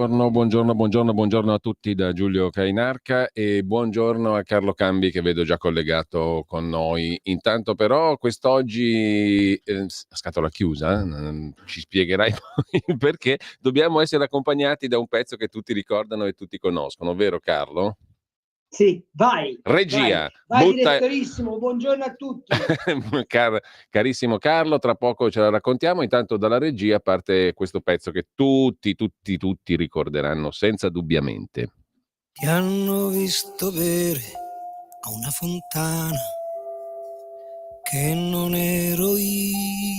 Buongiorno a tutti da Giulio Cainarca e buongiorno a Carlo Cambi che vedo già collegato con noi. Intanto però quest'oggi a scatola chiusa, ci spiegherai poi perché dobbiamo essere accompagnati da un pezzo che tutti ricordano e tutti conoscono, vero Carlo? Sì, vai, vai, Regia, vai butta. direttorissimo, buongiorno a tutti. Carissimo Carlo, tra poco ce la raccontiamo. Intanto dalla regia parte questo pezzo che tutti ricorderanno senza dubbiamente. Ti hanno visto bere a una fontana che non ero io.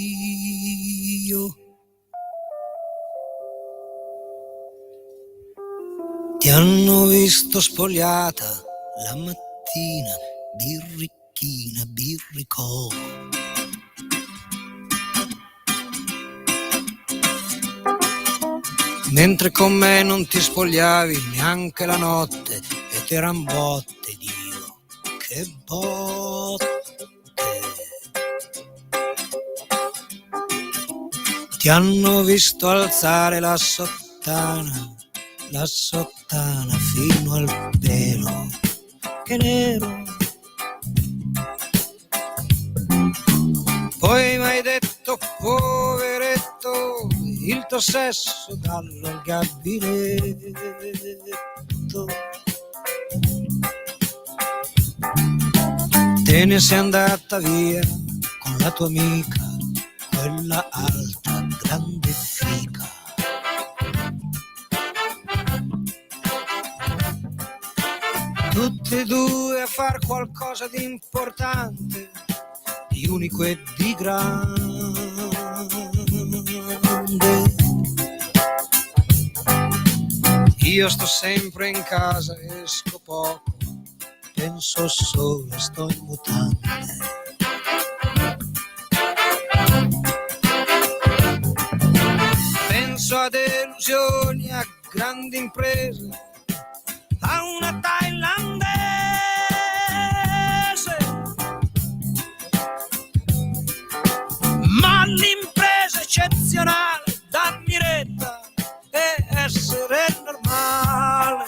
Ti hanno visto spogliata la mattina, birricchina, birricò. Mentre con me non ti spogliavi neanche la notte e t'eran botte, Dio, che botte. Ti hanno visto alzare la sottana fino al pelo, che nero. Poi m'hai detto, poveretto, il tuo sesso dallo al gabinetto. Te ne sei andata via con la tua amica, quella alta, grande fica. Tutte e due a far qualcosa di importante, di unico e di grande. Io sto sempre in casa, esco poco, penso solo, sto in mutande. Penso a delusioni, a grandi imprese, a una thailandese. Ma l'impresa eccezionale, dammi retta, è essere normale.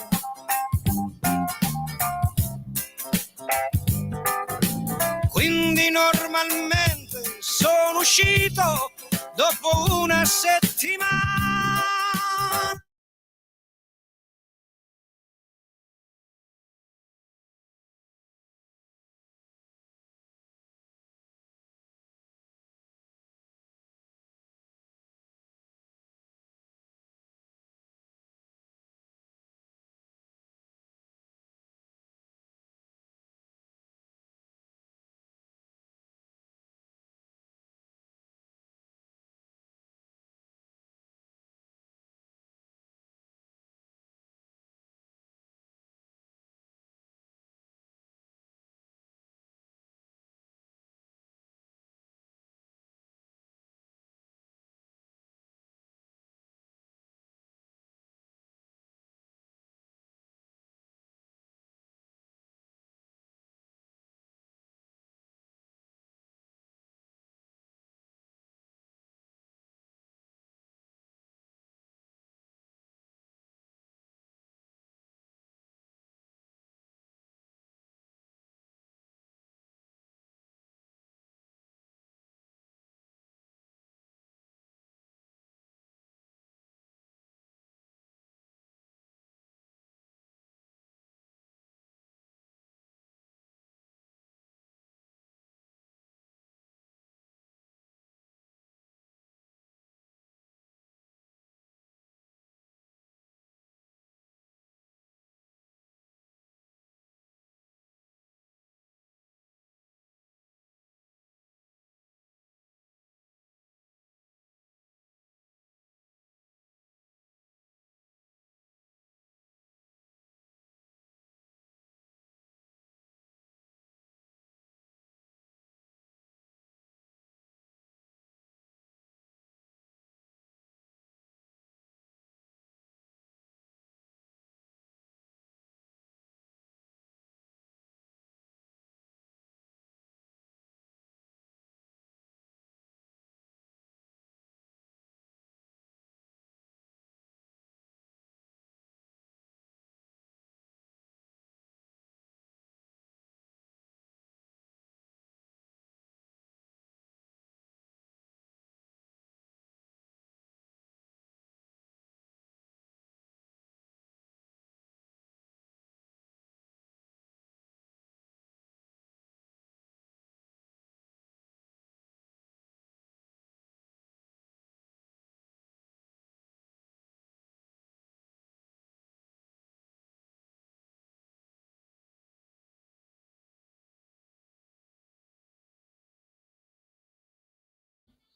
Quindi normalmente sono uscito dopo una settimana.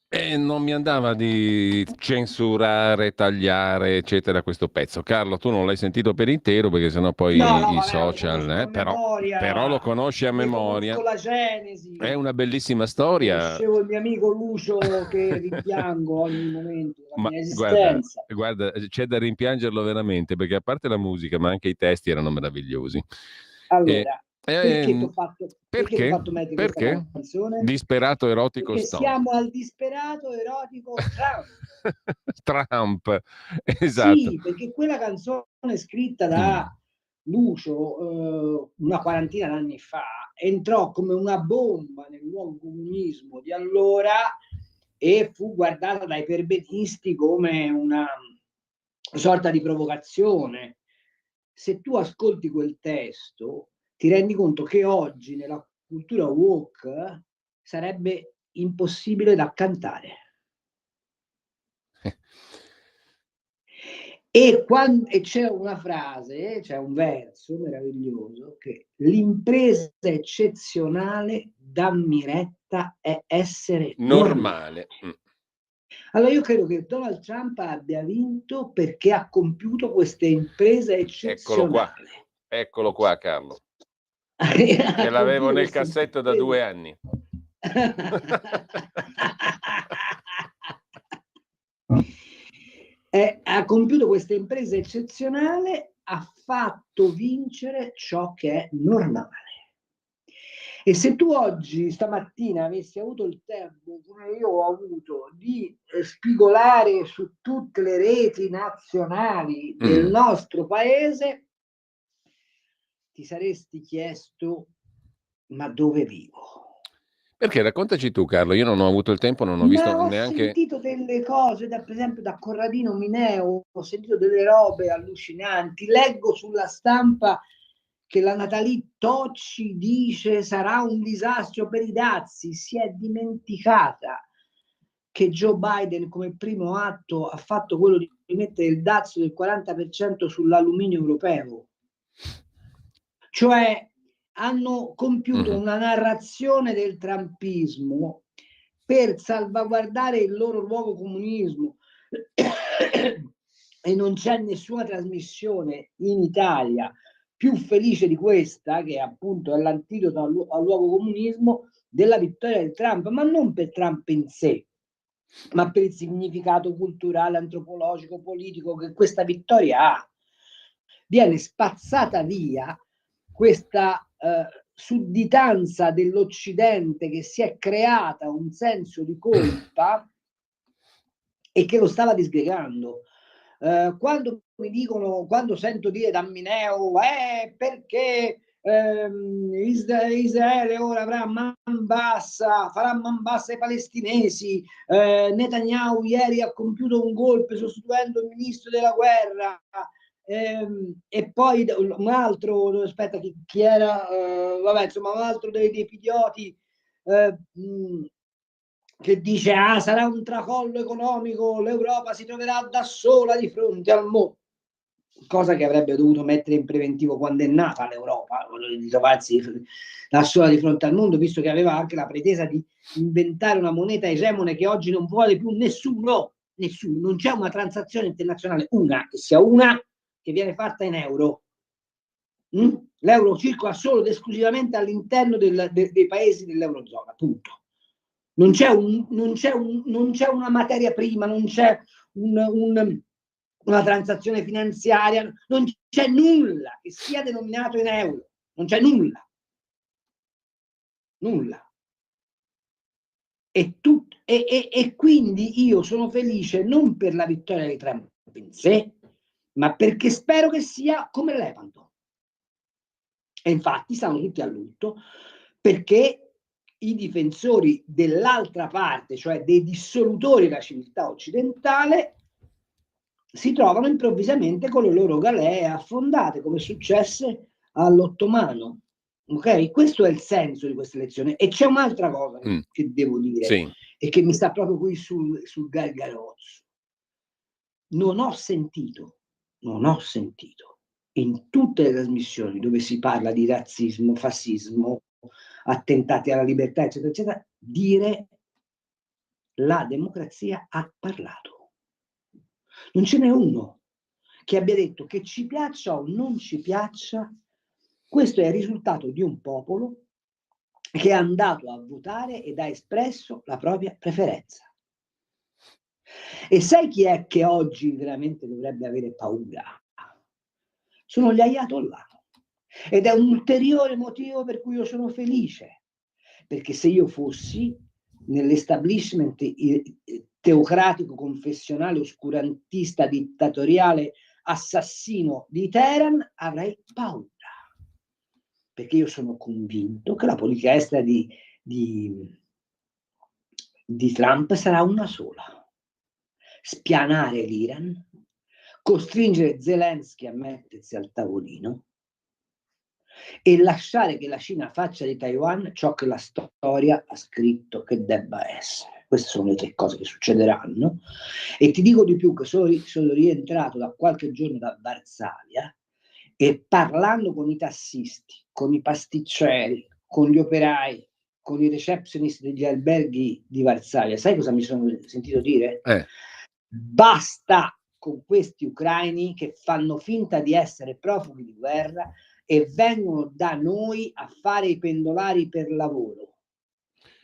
E non mi andava di censurare, tagliare, eccetera, questo pezzo. Carlo, tu non l'hai sentito per intero perché sennò No, poi no, i vabbè, lo social, conosco a però lo memoria, conosci a ne memoria. conosco la È genesi, una bellissima storia. conoscevo il mio amico Lucio che rimpiango ogni momento della Ma mia guarda, esistenza. guarda, c'è da rimpiangerlo veramente perché a parte la musica, ma anche i testi erano meravigliosi. E, Allora, ehm, perché t'ho perché? fatto mettere questa Perché? canzone? Disperato erotico Perché stonk. siamo al disperato erotico Trump. Trump, esatto. Sì, perché quella canzone scritta Mm. da Lucio una quarantina d'anni fa entrò come una bomba nel nuovo comunismo di allora e fu guardata dai perbenisti come una sorta di provocazione. Se tu ascolti quel testo, ti rendi conto che oggi nella cultura woke sarebbe impossibile da cantare. E c'è una frase, c'è un verso meraviglioso che l'impresa eccezionale, dammi retta, è essere normale. Normale. Mm. Allora io credo che Donald Trump abbia vinto perché ha compiuto questa impresa eccezionale. Eccolo qua, Carlo. Ha Ce l'avevo compiuto nel questa cassetto da impresa. 2 anni. Ha compiuto questa impresa eccezionale, ha fatto vincere ciò che è normale. E se tu oggi, stamattina, avessi avuto il tempo, come io ho avuto, di spigolare su tutte le reti nazionali del nostro paese, ti saresti chiesto, ma dove vivo? Perché? Raccontaci tu, Carlo. Io non ho avuto il tempo, non ho visto Ma ho neanche. sentito delle cose, per esempio da Corradino Mineo, ho sentito delle robe allucinanti. Leggo sulla stampa che la Nathalie Tocci dice sarà un disastro per i dazi. Si è dimenticata che Joe Biden come primo atto ha fatto quello di mettere il dazio del 40% sull'alluminio europeo. Cioè hanno compiuto una narrazione del trumpismo per salvaguardare il loro nuovo comunismo e non c'è nessuna trasmissione in Italia più felice di questa, che appunto è l'antidoto al nuovo comunismo, della vittoria di Trump, ma non per Trump in sé, ma per il significato culturale, antropologico, politico che questa vittoria ha. Viene spazzata via questa sudditanza dell'Occidente che si è creata un senso di colpa e che lo stava disgregando. Quando mi dicono, quando sento dire da Mineo, perché Israele ora avrà Manbassa, farà Manbassa ai palestinesi, Netanyahu ieri ha compiuto un golpe sostituendo il ministro della guerra, e poi un altro, aspetta, chi era, vabbè, insomma, un altro dei idioti che dice sarà un tracollo economico, l'Europa si troverà da sola di fronte al mondo, cosa che avrebbe dovuto mettere in preventivo quando è nata l'Europa, di trovarsi da sola di fronte al mondo, visto che aveva anche la pretesa di inventare una moneta egemone che oggi non vuole più nessuno, non c'è una transazione internazionale, una che sia una che viene fatta in euro. L'euro circola solo ed esclusivamente all'interno dei paesi dell'Eurozona, punto. Non c'è una materia prima, non c'è una transazione finanziaria, non c'è nulla che sia denominato in euro, non c'è nulla. E quindi io sono felice non per la vittoria di Trump in sé, ma perché spero che sia come Lepanto. E infatti stanno tutti a lutto perché i difensori dell'altra parte, cioè dei dissolutori della civiltà occidentale, si trovano improvvisamente con le loro galee affondate, come successe all'ottomano. Ok? Questo è il senso di questa lezione. E c'è un'altra cosa che devo dire, sì, e che mi sta proprio qui sul gargarozzo. Non ho sentito in tutte le trasmissioni dove si parla di razzismo, fascismo, attentati alla libertà, eccetera, eccetera, dire la democrazia ha parlato. Non ce n'è uno che abbia detto che ci piaccia o non ci piaccia, questo è il risultato di un popolo che è andato a votare ed ha espresso la propria preferenza. E sai chi è che oggi veramente dovrebbe avere paura? Sono gli ayatollah. Ed è un ulteriore motivo per cui io sono felice, perché se io fossi nell'establishment teocratico, confessionale, oscurantista, dittatoriale, assassino di Teheran, avrei paura, perché io sono convinto che la politica estera di Trump sarà una sola: spianare l'Iran, costringere Zelensky a mettersi al tavolino e lasciare che la Cina faccia di Taiwan ciò che la storia ha scritto che debba essere. Queste sono le tre cose che succederanno. E ti dico di più, che sono rientrato da qualche giorno da Varsavia e parlando con i tassisti, con i pasticceri, con gli operai, con i receptionist degli alberghi di Varsavia, sai cosa mi sono sentito dire? Basta con questi ucraini che fanno finta di essere profughi di guerra e vengono da noi a fare i pendolari per lavoro.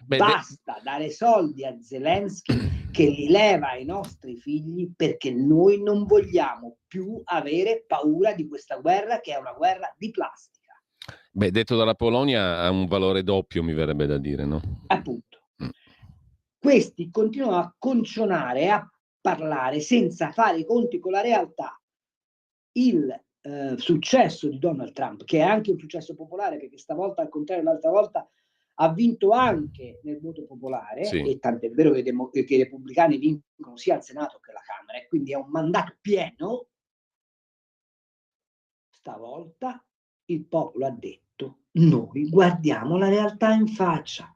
Basta dare soldi a Zelensky che li leva ai nostri figli, perché noi non vogliamo più avere paura di questa guerra, che è una guerra di plastica. Beh, detto dalla Polonia ha un valore doppio, mi verrebbe da dire, no? Appunto. Questi continuano a concionare e a parlare senza fare i conti con la realtà. Il successo di Donald Trump, che è anche un successo popolare, perché stavolta, al contrario dell'altra volta, ha vinto anche nel voto popolare, sì. E tant'è vero che i repubblicani vincono sia al Senato che alla Camera, e quindi è un mandato pieno. Stavolta il popolo ha detto: noi guardiamo la realtà in faccia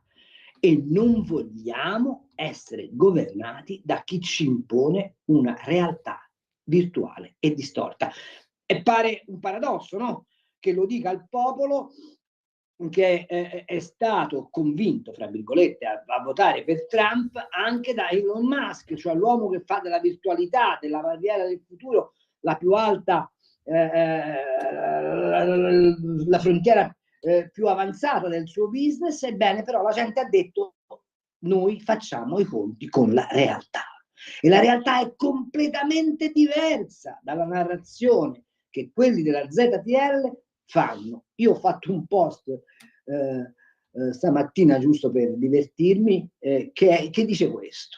e non vogliamo essere governati da chi ci impone una realtà virtuale e distorta. E pare un paradosso, no? Che lo dica il popolo che è stato convinto, fra virgolette, a votare per Trump anche da Elon Musk, cioè l'uomo che fa della virtualità, della barriera del futuro, la più alta, la frontiera più avanzata del suo business. Ebbene, però la gente ha detto: noi facciamo i conti con la realtà. E la realtà è completamente diversa dalla narrazione che quelli della ZTL fanno. Io ho fatto un post stamattina, giusto per divertirmi, che dice questo: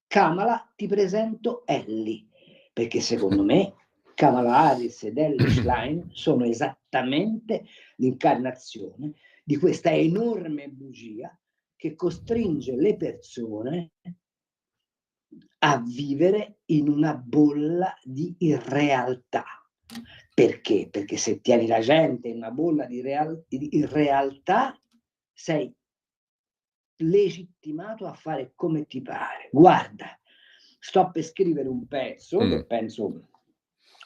Kamala, ti presento Ellie, perché secondo me Kamala Harris ed Ellie Schlein sono esattamente l'incarnazione di questa enorme bugia che costringe le persone a vivere in una bolla di irrealtà. Perché? Perché se tieni la gente in una bolla di irrealtà, sei legittimato a fare come ti pare. Guarda, sto per scrivere un pezzo che penso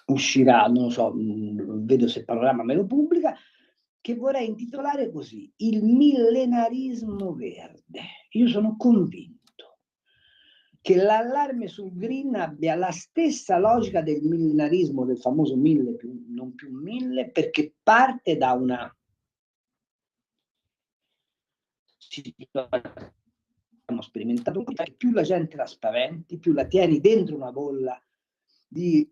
uscirà, non lo so, vedo se Panorama me lo pubblica, che vorrei intitolare così: il millenarismo verde. Io sono convinto che l'allarme sul green abbia la stessa logica del millenarismo, del famoso 1000 non più 1000, perché parte da una abbiamo sperimentato che più la gente la spaventi, più la tieni dentro una bolla di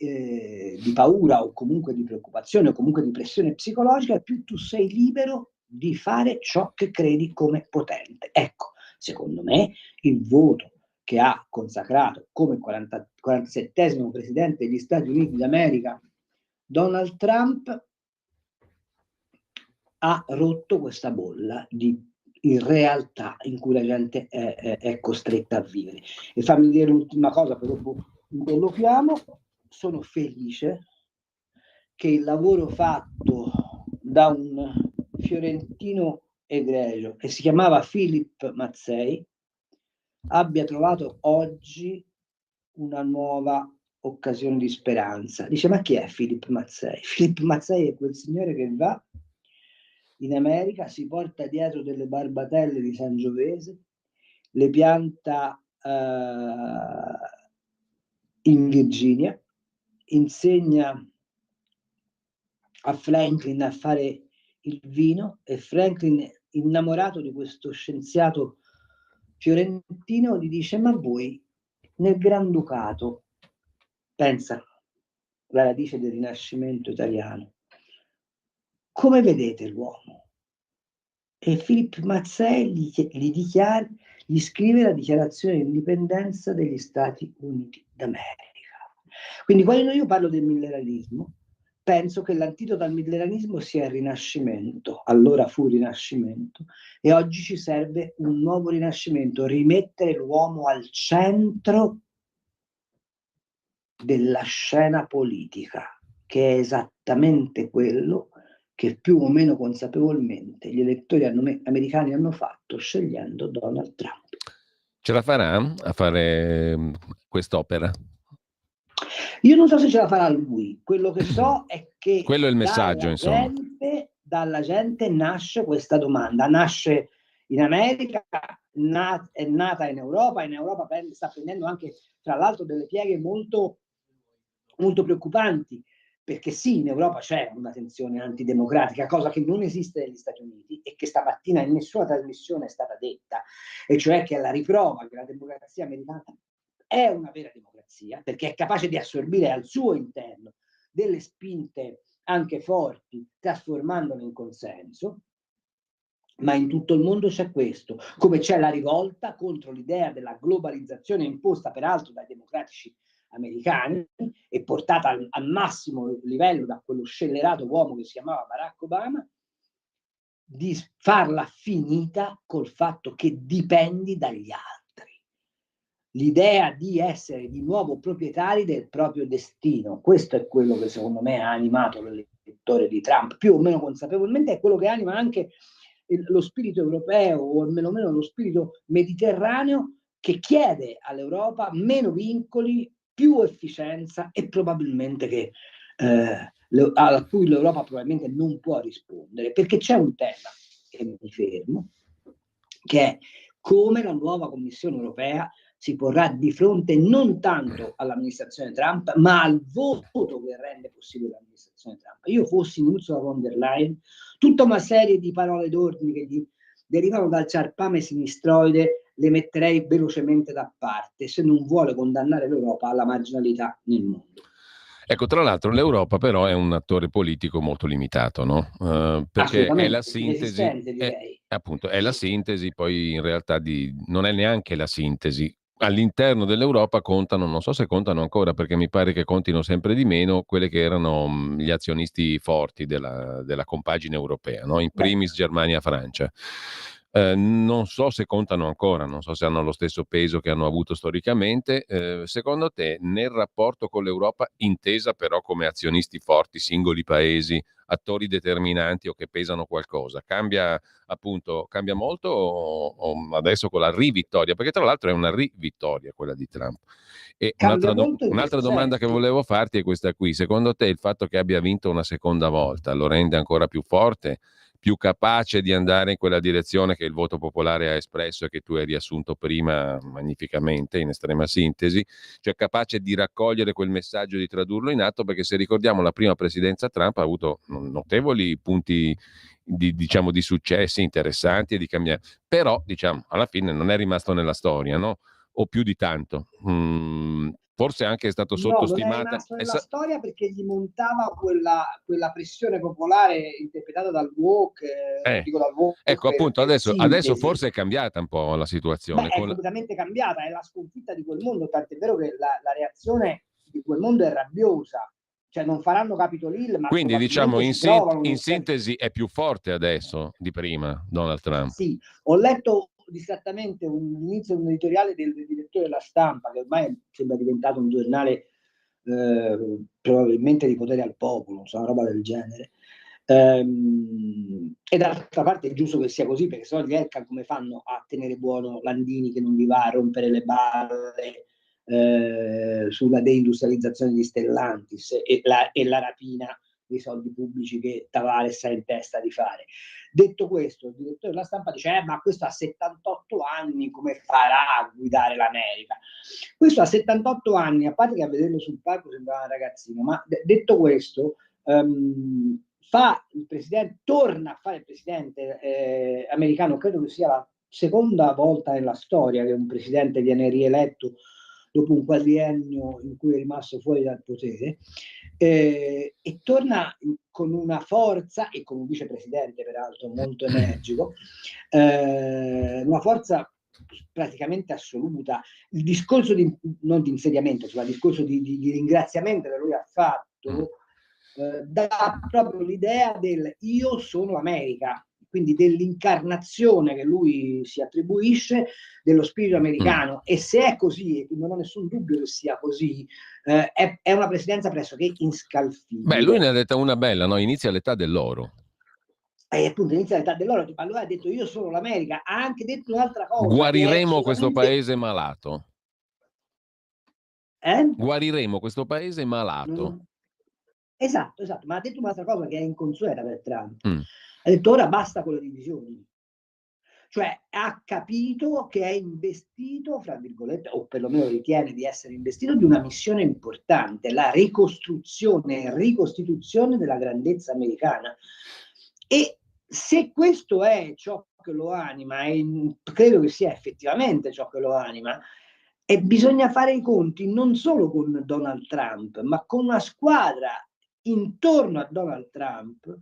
paura, o comunque di preoccupazione, o comunque di pressione psicologica, più tu sei libero di fare ciò che credi come potente. Ecco, secondo me il voto che ha consacrato come 47esimo presidente degli Stati Uniti d'America Donald Trump ha rotto questa bolla di irrealtà in cui la gente è costretta a vivere. E fammi dire l'ultima cosa, poi dopo interloquiamo. Sono felice che il lavoro fatto da un fiorentino egregio che si chiamava Philip Mazzei abbia trovato oggi una nuova occasione di speranza. Dice: ma chi è Philip Mazzei? Philip Mazzei è quel signore che va in America, si porta dietro delle barbatelle di Sangiovese, le pianta in Virginia, insegna a Franklin a fare il vino, e Franklin, innamorato di questo scienziato fiorentino, gli dice: ma voi nel Granducato, pensa, la radice del Rinascimento italiano, come vedete l'uomo? E Filippo Mazzei gli scrive la dichiarazione di indipendenza degli Stati Uniti d'America. Quindi quando io parlo del millenarismo, penso che l'antidoto al millenarismo sia il Rinascimento. Allora fu il Rinascimento, e oggi ci serve un nuovo Rinascimento, rimettere l'uomo al centro della scena politica, che è esattamente quello che più o meno consapevolmente gli elettori americani hanno fatto scegliendo Donald Trump. Ce la farà a fare quest'opera? Io non so se ce la farà lui, quello che so è che quello è il messaggio, insomma. Dalla gente nasce questa domanda, nasce in America, è nata in Europa sta prendendo anche, tra l'altro, delle pieghe molto, molto preoccupanti, perché sì, in Europa c'è una tensione antidemocratica, cosa che non esiste negli Stati Uniti e che stamattina in nessuna trasmissione è stata detta, e cioè che è la riprova che la democrazia americana è una vera democrazia, perché è capace di assorbire al suo interno delle spinte anche forti, trasformandole in consenso. Ma in tutto il mondo c'è questo, come c'è la rivolta contro l'idea della globalizzazione imposta peraltro dai democratici americani e portata al massimo livello da quello scellerato uomo che si chiamava Barack Obama, di farla finita col fatto che dipendi dagli altri. L'idea di essere di nuovo proprietari del proprio destino, questo è quello che secondo me ha animato l'elettore di Trump, più o meno consapevolmente, è quello che anima anche lo spirito europeo, o almeno lo spirito mediterraneo, che chiede all'Europa meno vincoli, più efficienza, e probabilmente che a cui l'Europa probabilmente non può rispondere, perché c'è un tema, e mi fermo, che è come la nuova Commissione europea si porrà di fronte non tanto all'amministrazione Trump, ma al voto che rende possibile l'amministrazione Trump. Io fossi in Ursula von der Leyen, tutta una serie di parole d'ordine che derivano dal ciarpame sinistroide le metterei velocemente da parte, se non vuole condannare l'Europa alla marginalità nel mondo. Ecco, tra l'altro l'Europa però è un attore politico molto limitato, no? Perché è la sintesi, appunto, è la sintesi, poi in realtà non è neanche la sintesi. All'interno dell'Europa contano, non so se contano ancora, perché mi pare che contino sempre di meno quelle che erano gli azionisti forti della compagine europea, no? In primis Germania e Francia. Non so se contano ancora, non so se hanno lo stesso peso che hanno avuto storicamente. Secondo te, nel rapporto con l'Europa, intesa però come azionisti forti, singoli paesi, attori determinanti o che pesano qualcosa, cambia molto o adesso con la rivittoria? Perché tra l'altro è una rivittoria quella di Trump. E un'altra domanda che volevo farti è questa qui: secondo te il fatto che abbia vinto una seconda volta lo rende ancora più forte, più capace di andare in quella direzione che il voto popolare ha espresso e che tu hai riassunto prima magnificamente, in estrema sintesi, cioè capace di raccogliere quel messaggio e di tradurlo in atto? Perché se ricordiamo, la prima presidenza Trump ha avuto notevoli punti di successi interessanti e di cambiare, però alla fine non è rimasto nella storia, no? O più di tanto. Forse anche è stato sottostimata. No, non è rimasto nella storia perché gli montava quella pressione popolare interpretata dal woke. Ecco, appunto, adesso forse è cambiata un po' la situazione. È completamente cambiata, è la sconfitta di quel mondo, tant'è vero che la reazione di quel mondo è rabbiosa. Cioè non faranno Capitol Hill, ma quindi in sintesi è più forte adesso di prima Donald Trump. Sì, ho letto distrattamente l'inizio di un editoriale del direttore della Stampa, che ormai sembra diventato un giornale probabilmente di potere al popolo, una roba del genere. E d'altra parte è giusto che sia così, perché sennò gli ERCA come fanno a tenere buono Landini, che non gli va a rompere le balle sulla deindustrializzazione di Stellantis e la rapina dei soldi pubblici che Tavares ha in testa di fare. Detto questo, il direttore della stampa dice ma questo ha 78 anni, come farà a guidare l'America? Questo a 78 anni, a parte che a vederlo sul palco sembrava un ragazzino, ma detto questo, torna a fare il presidente americano, credo che sia la seconda volta nella storia che un presidente viene rieletto dopo un quadriennio in cui è rimasto fuori dal potere, e torna con una forza e con un vicepresidente peraltro molto energico, una forza praticamente assoluta. Il discorso non di insediamento, ma il discorso di ringraziamento che lui ha fatto dà proprio l'idea del io sono l'America, quindi dell'incarnazione che lui si attribuisce dello spirito americano. E se è così, e non ho nessun dubbio che sia così, è una presidenza pressoché inscalfibile. Beh, lui ne ha detta una bella, no? Inizia l'età dell'oro. E appunto inizia l'età dell'oro, allora ha detto io sono l'America, ha anche detto un'altra cosa. Guariremo questo paese malato. Guariremo questo paese malato. Esatto, ma ha detto un'altra cosa che è inconsueta per Trump. Ha detto ora basta con le divisioni. Cioè ha capito che è investito, fra virgolette, o perlomeno ritiene di essere investito di una missione importante, la ricostruzione e ricostituzione della grandezza americana. E se questo è ciò che lo anima, e credo che sia effettivamente ciò che lo anima, e bisogna fare i conti non solo con Donald Trump, ma con una squadra intorno a Donald Trump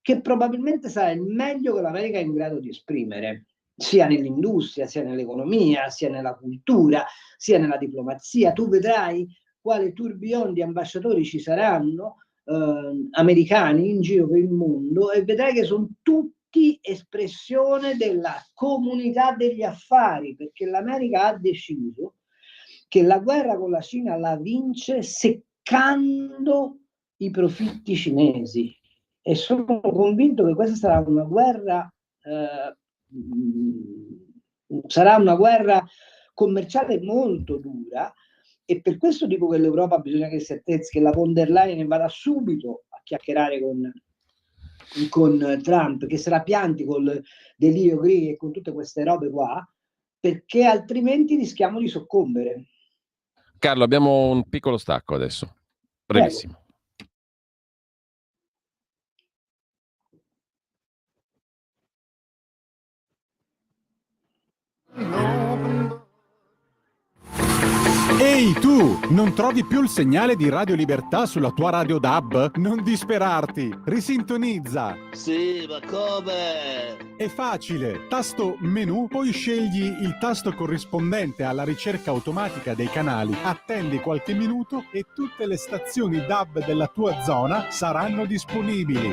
che probabilmente sarà il meglio che l'America è in grado di esprimere, sia nell'industria, sia nell'economia, sia nella cultura, sia nella diplomazia. Tu vedrai quale tourbillon di ambasciatori ci saranno americani in giro per il mondo, e vedrai che sono tutti espressione della comunità degli affari, perché l'America ha deciso che la guerra con la Cina la vince seccando i profitti cinesi, e sono convinto che questa sarà una guerra commerciale molto dura. E per questo dico che l'Europa bisogna che si attezzi, che la von der Leyen vada subito a chiacchierare con Trump, che se la pianti col delirio greco e con tutte queste robe qua, perché altrimenti rischiamo di soccombere. Carlo, abbiamo un piccolo stacco adesso, brevissimo. Ehi tu, non trovi più il segnale di Radio Libertà sulla tua radio DAB? Non disperarti, risintonizza. Sì, ma come? È facile, tasto menu, poi scegli il tasto corrispondente alla ricerca automatica dei canali, attendi qualche minuto e tutte le stazioni DAB della tua zona saranno disponibili.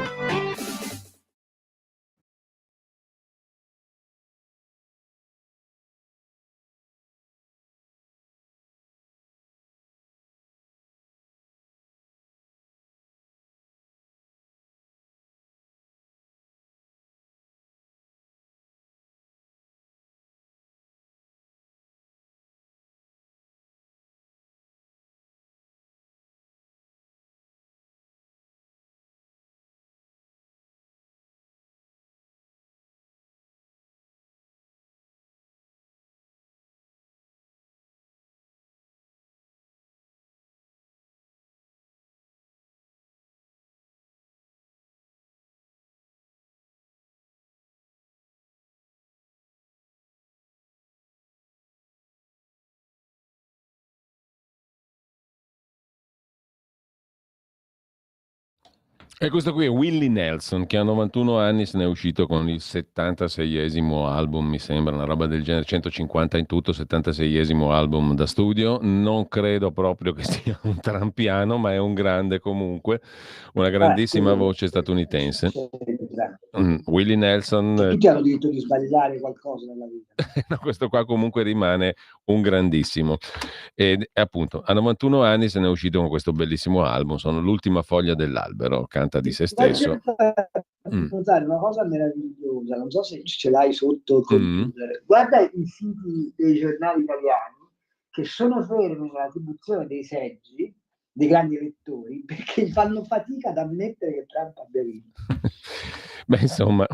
E questo qui è Willie Nelson, che a 91 anni se n'è uscito con il 76esimo album, mi sembra, una roba del genere, 150 in tutto, 76esimo album da studio. Non credo proprio che sia un trampiano, ma è un grande comunque, una grandissima voce statunitense. Willie Nelson. Tutti hanno diritto di sbagliare qualcosa nella vita. No, questo qua comunque rimane un grandissimo. E appunto, a 91 anni se n'è uscito con questo bellissimo album, sono l'ultima foglia dell'albero, canta di se stesso. Notare una cosa meravigliosa, non so se ce l'hai sotto il computer. Guarda i siti dei giornali italiani che sono fermi nell'attribuzione dei seggi dei grandi elettori, perché fanno fatica ad ammettere che Trump abbia vinto. Beh, insomma,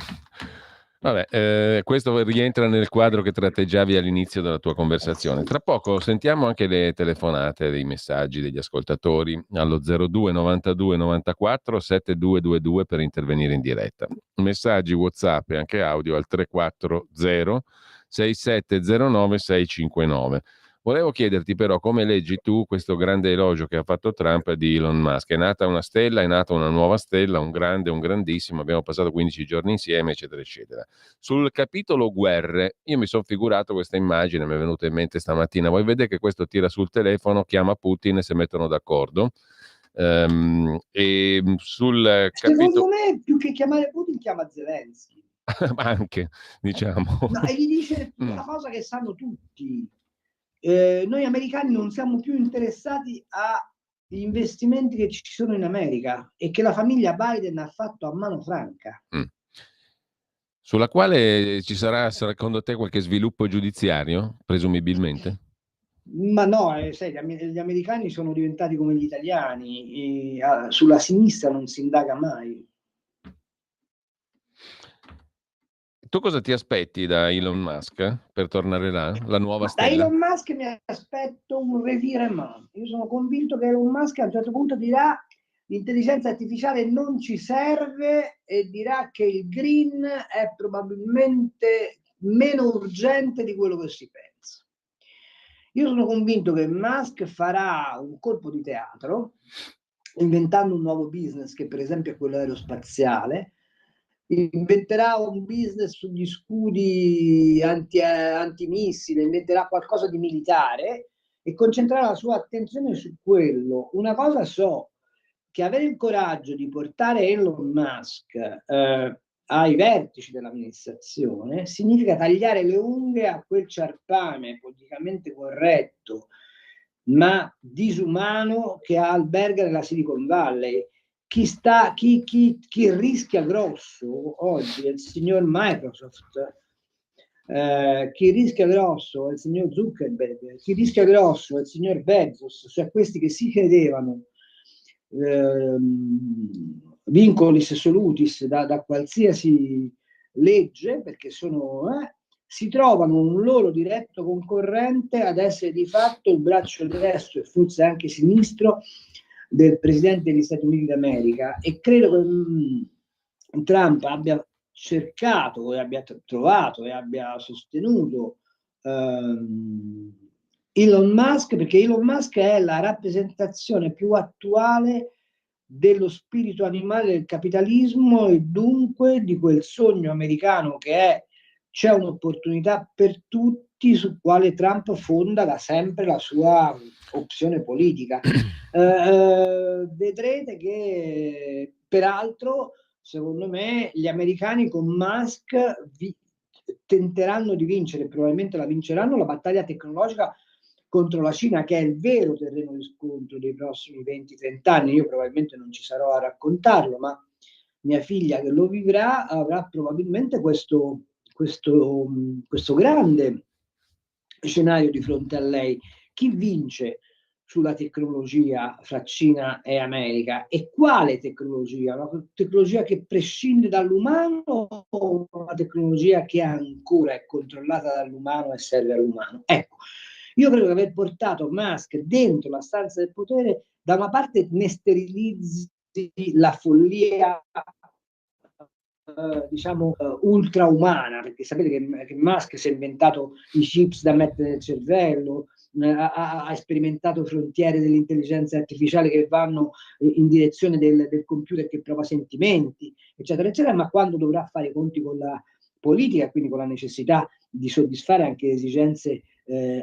vabbè, questo rientra nel quadro che tratteggiavi all'inizio della tua conversazione. Tra poco sentiamo anche le telefonate, dei messaggi degli ascoltatori allo 02 92 94 7222 per intervenire in diretta. Messaggi WhatsApp e anche audio al 340 6709 659. Volevo chiederti però come leggi tu questo grande elogio che ha fatto Trump di Elon Musk. È nata una stella, è nata una nuova stella, un grande, un grandissimo, abbiamo passato 15 giorni insieme, eccetera, eccetera. Sul capitolo guerre, io mi sono figurato questa immagine, mi è venuta in mente stamattina, voi vedete che questo tira sul telefono, chiama Putin e si mettono d'accordo. E sul Secondo me, più che chiamare Putin, chiama Zelensky. anche, diciamo. No, e gli dice una cosa che sanno tutti. Noi americani non siamo più interessati agli investimenti che ci sono in America e che la famiglia Biden ha fatto a mano franca. Sulla quale ci sarà, secondo te, qualche sviluppo giudiziario, presumibilmente? Ma no, sai, gli americani sono diventati come gli italiani, sulla sinistra non si indaga mai. Tu cosa ti aspetti da Elon Musk per tornare là? La nuova Da stella? Elon Musk mi aspetto un revirement. Io sono convinto che Elon Musk a un certo punto dirà l'intelligenza artificiale non ci serve e dirà che il green è probabilmente meno urgente di quello che si pensa. Io sono convinto che Musk farà un colpo di teatro inventando un nuovo business che per esempio è quello aerospaziale, inventerà un business sugli scudi antimissile, inventerà qualcosa di militare e concentrerà la sua attenzione su quello. Una cosa so, che avere il coraggio di portare Elon Musk ai vertici dell'amministrazione significa tagliare le unghie a quel ciarpame politicamente corretto ma disumano che alberga nella Silicon Valley. Chi rischia grosso oggi è il signor Microsoft, chi rischia grosso è il signor Zuckerberg, chi rischia grosso è il signor Bezos, cioè questi che si credevano vincolis solutis da qualsiasi legge, perché si trovano un loro diretto concorrente ad essere di fatto il braccio destro e forse anche sinistro del presidente degli Stati Uniti d'America, e credo che Trump abbia cercato e abbia trovato e abbia sostenuto Elon Musk, perché Elon Musk è la rappresentazione più attuale dello spirito animale del capitalismo e dunque di quel sogno americano che è c'è un'opportunità per tutti, su quale Trump fonda da sempre la sua opzione politica. Vedrete che peraltro secondo me gli americani con Musk tenteranno di vincere, probabilmente la vinceranno, la battaglia tecnologica contro la Cina, che è il vero terreno di scontro dei prossimi 20-30 anni. Io probabilmente non ci sarò a raccontarlo, ma mia figlia che lo vivrà avrà probabilmente questo grande scenario di fronte a lei. Chi vince sulla tecnologia fra Cina e America? E quale tecnologia? Una tecnologia che prescinde dall'umano o una tecnologia che ancora è controllata dall'umano e serve all'umano? Ecco, io credo che aver portato Musk dentro la stanza del potere da una parte ne sterilizzi la follia ultra umana, perché sapete che Musk si è inventato i chips da mettere nel cervello, ha sperimentato frontiere dell'intelligenza artificiale che vanno in direzione del computer che prova sentimenti, eccetera, eccetera, ma quando dovrà fare i conti con la politica, quindi con la necessità di soddisfare anche esigenze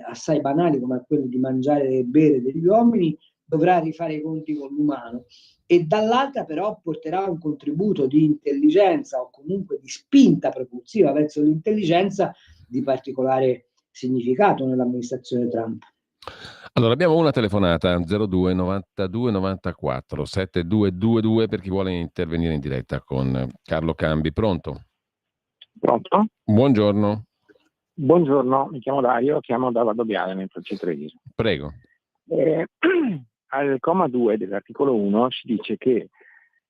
assai banali come quello di mangiare e bere degli uomini, dovrà rifare i conti con l'umano. E dall'altra però porterà un contributo di intelligenza o comunque di spinta propulsiva verso l'intelligenza di particolare significato nell'amministrazione Trump. Allora abbiamo una telefonata 02 92 94 7222 per chi vuole intervenire in diretta con Carlo Cambi. Pronto? Pronto? Buongiorno. Buongiorno, mi chiamo Dario, chiamo da Valdobbiadene, in provincia di Treviso. Prego. al comma 2 dell'articolo 1 si dice che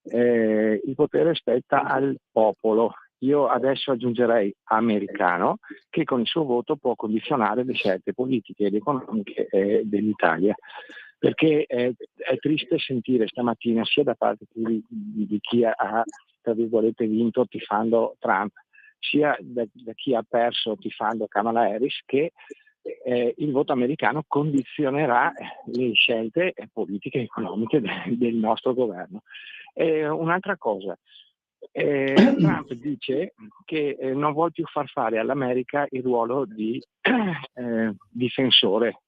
il potere spetta al popolo. Io adesso aggiungerei americano, che con il suo voto può condizionare le scelte politiche ed economiche dell'Italia. Perché è triste sentire stamattina sia da parte di chi ha, tra virgolette, vinto tifando Trump, sia da chi ha perso tifando Kamala Harris, che il voto americano condizionerà le scelte politiche e economiche del nostro governo. Un'altra cosa, Trump dice che non vuole più far fare all'America il ruolo di difensore,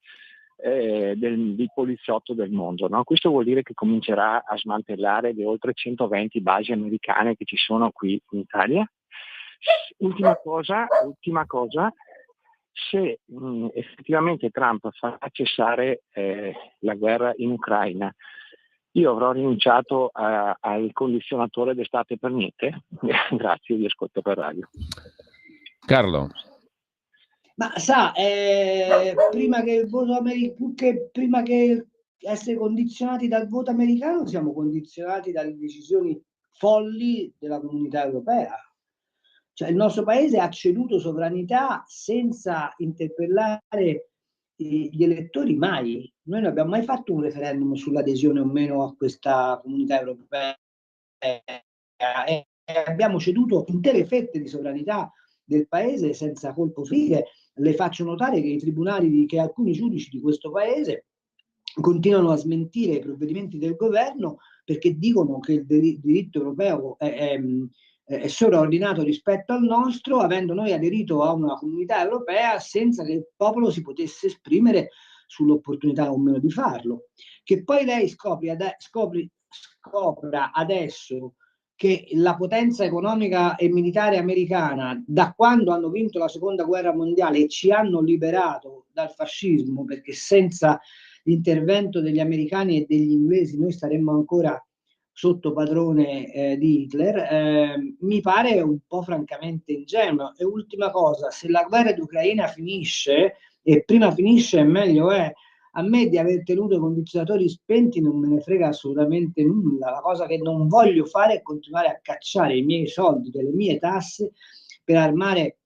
di poliziotto del mondo, no? Questo vuol dire che comincerà a smantellare le oltre 120 basi americane che ci sono qui in Italia. Ultima cosa, se effettivamente Trump farà cessare la guerra in Ucraina, io avrò rinunciato al condizionatore d'estate per niente. Grazie, vi ascolto per radio. Carlo. Ma sa, prima che il voto prima che essere condizionati dal voto americano, siamo condizionati dalle decisioni folli della comunità europea. Cioè, il nostro paese ha ceduto sovranità senza interpellare gli elettori mai. Noi non abbiamo mai fatto un referendum sull'adesione o meno a questa comunità europea e abbiamo ceduto intere fette di sovranità del paese senza colpo ferire. Le faccio notare che i tribunali, che alcuni giudici di questo paese continuano a smentire i provvedimenti del governo perché dicono che il diritto europeo è sovraordinato rispetto al nostro, avendo noi aderito a una comunità europea senza che il popolo si potesse esprimere sull'opportunità o meno di farlo. Che poi lei scopra adesso che la potenza economica e militare americana, da quando hanno vinto la seconda guerra mondiale e ci hanno liberato dal fascismo, perché senza l'intervento degli americani e degli inglesi noi saremmo ancora sotto padrone di Hitler, mi pare un po' francamente ingenuo. E ultima cosa, se la guerra d'Ucraina finisce, e prima finisce e meglio è, a me di aver tenuto i condizionatori spenti non me ne frega assolutamente nulla. La cosa che non voglio fare è continuare a cacciare i miei soldi delle mie tasse per armare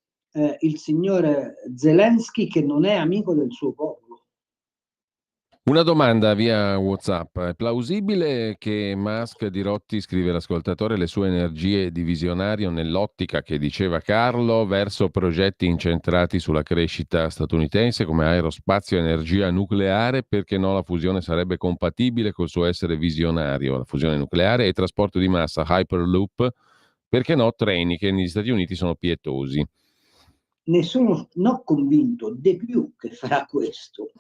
il signor Zelensky, che non è amico del suo popolo. Una domanda via WhatsApp. È plausibile che Musk dirotti, scrive l'ascoltatore, le sue energie di visionario nell'ottica che diceva Carlo verso progetti incentrati sulla crescita statunitense come aerospazio e energia nucleare? Perché no, la fusione sarebbe compatibile col suo essere visionario, la fusione nucleare e trasporto di massa, Hyperloop, perché no, treni che negli Stati Uniti sono pietosi. Ne sono convinto di più che farà questo,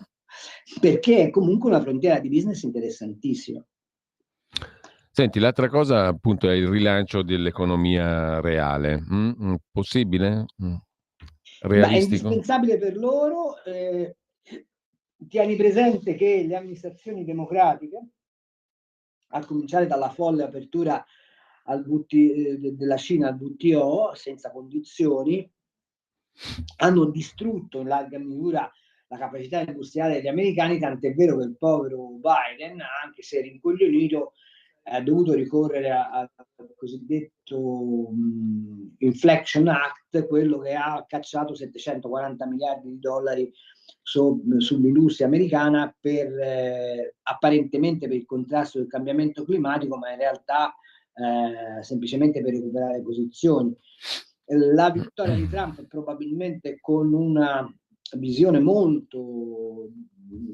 perché è comunque una frontiera di business interessantissima. Senti, l'altra cosa appunto è il rilancio dell'economia reale. Possibile? Realistico? È indispensabile per loro. Tieni presente che le amministrazioni democratiche, a cominciare dalla folle apertura della Cina al WTO senza condizioni, hanno distrutto in larga misura la capacità industriale degli americani, tant'è vero che il povero Biden, anche se rincoglionito, ha dovuto ricorrere al cosiddetto Inflation Act, quello che ha cacciato 740 miliardi di dollari sull'industria americana apparentemente per il contrasto del cambiamento climatico, ma in realtà semplicemente per recuperare posizioni. La vittoria di Trump probabilmente con una visione molto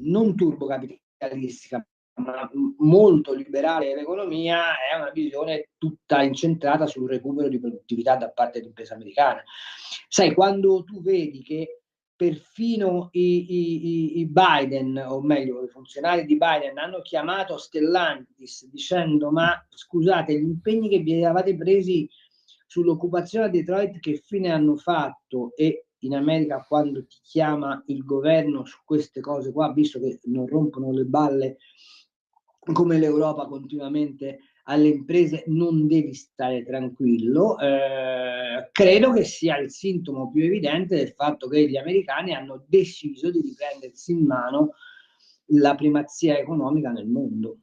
non turbocapitalistica ma molto liberale dell'economia, è una visione tutta incentrata sul recupero di produttività da parte dell'impresa americana. Sai, quando tu vedi che perfino i Biden, o meglio i funzionari di Biden, hanno chiamato Stellantis dicendo: ma scusate, gli impegni che vi eravate presi sull'occupazione a Detroit che fine hanno fatto? E in America, quando ti chiama il governo su queste cose qua, visto che non rompono le balle come l'Europa continuamente alle imprese, non devi stare tranquillo. Credo che sia il sintomo più evidente del fatto che gli americani hanno deciso di riprendersi in mano la primazia economica nel mondo.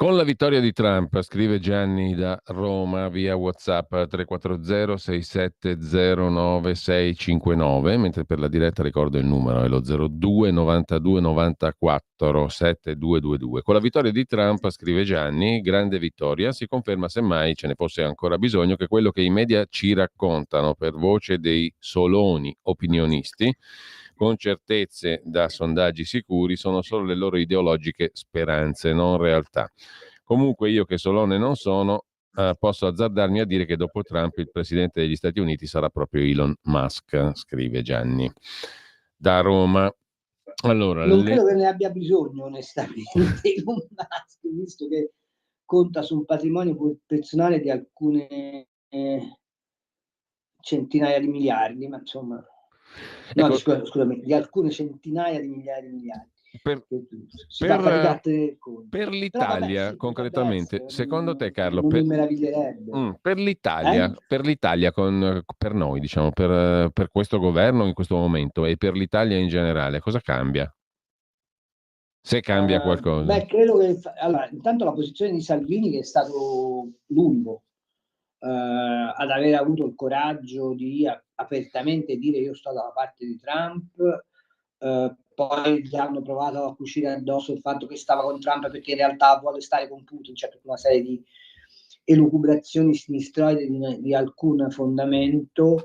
Con la vittoria di Trump, scrive Gianni da Roma via WhatsApp 340 6709 659, mentre per la diretta ricordo il numero è lo 02 92 94 7222. Con la vittoria di Trump, scrive Gianni, grande vittoria, si conferma semmai ce ne fosse ancora bisogno che quello che i media ci raccontano per voce dei soloni opinionisti con certezze da sondaggi sicuri sono solo le loro ideologiche speranze, non realtà. Comunque io che solone non sono, posso azzardarmi a dire che dopo Trump il presidente degli Stati Uniti sarà proprio Elon Musk, scrive Gianni da Roma. Allora, non credo che ne abbia bisogno onestamente Elon Musk, visto che conta su un patrimonio personale di alcune centinaia di miliardi, ma insomma... No, ecco, scusami, di alcune centinaia di migliaia di miliardi. Per l'Italia, vabbè, sì, concretamente, essere, secondo te, Carlo, non mi meraviglierebbe. per l'Italia, per noi, diciamo, per questo governo in questo momento e per l'Italia in generale, cosa cambia? Se cambia qualcosa. Beh, credo che allora, intanto la posizione di Salvini, che è stato l'unico ad aver avuto il coraggio di apertamente dire io sto dalla parte di Trump, poi gli hanno provato a cucire addosso il fatto che stava con Trump perché in realtà vuole stare con Putin, c'è tutta una serie di elucubrazioni sinistroide di alcun fondamento.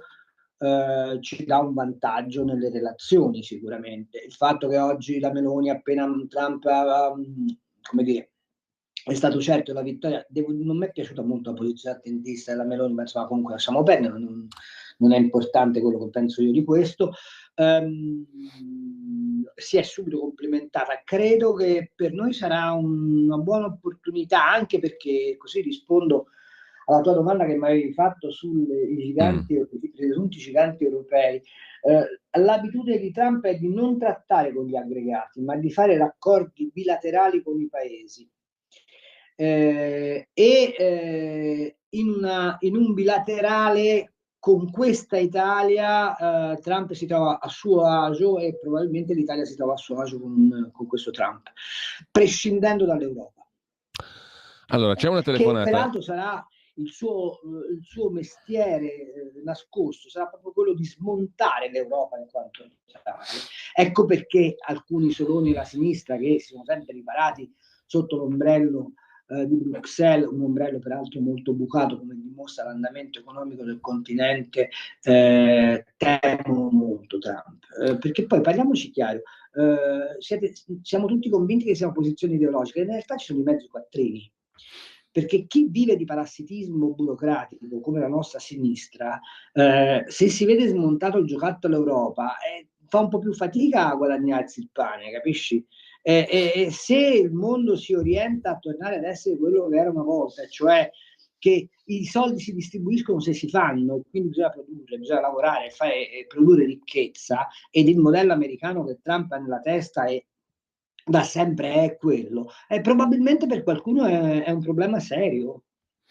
Ci dà un vantaggio nelle relazioni sicuramente. Il fatto che oggi la Meloni, appena Trump come dire, è stato certo la vittoria, non mi è piaciuta molto la posizione attentista della Meloni, ma insomma comunque lasciamo perdere, non è importante quello che penso io di questo. Si è subito complimentata. Credo che per noi sarà una buona opportunità, anche perché, così rispondo alla tua domanda che mi avevi fatto sui presunti giganti europei. L'abitudine di Trump è di non trattare con gli aggregati, ma di fare raccordi bilaterali con i paesi. In un bilaterale con questa Italia Trump si trova a suo agio e probabilmente l'Italia si trova a suo agio con questo Trump, prescindendo dall'Europa. Allora, c'è una telefonata. Che peraltro sarà il suo mestiere nascosto, sarà proprio quello di smontare l'Europa in quanto tale. Ecco perché alcuni soloni della sinistra, che si sono sempre riparati sotto l'ombrello di Bruxelles, un ombrello peraltro molto bucato, come dimostra l'andamento economico del continente, temono molto Trump. Perché poi, parliamoci chiaro, siamo tutti convinti che siano posizioni ideologiche, in realtà ci sono i mezzi quattrini. Perché chi vive di parassitismo burocratico come la nostra sinistra, se si vede smontato il giocattolo Europa, fa un po' più fatica a guadagnarsi il pane, capisci? E se il mondo si orienta a tornare ad essere quello che era una volta, cioè che i soldi si distribuiscono se si fanno, quindi bisogna produrre, bisogna lavorare, e produrre ricchezza, ed il modello americano che Trump ha nella testa da sempre è quello, e probabilmente per qualcuno è un problema serio,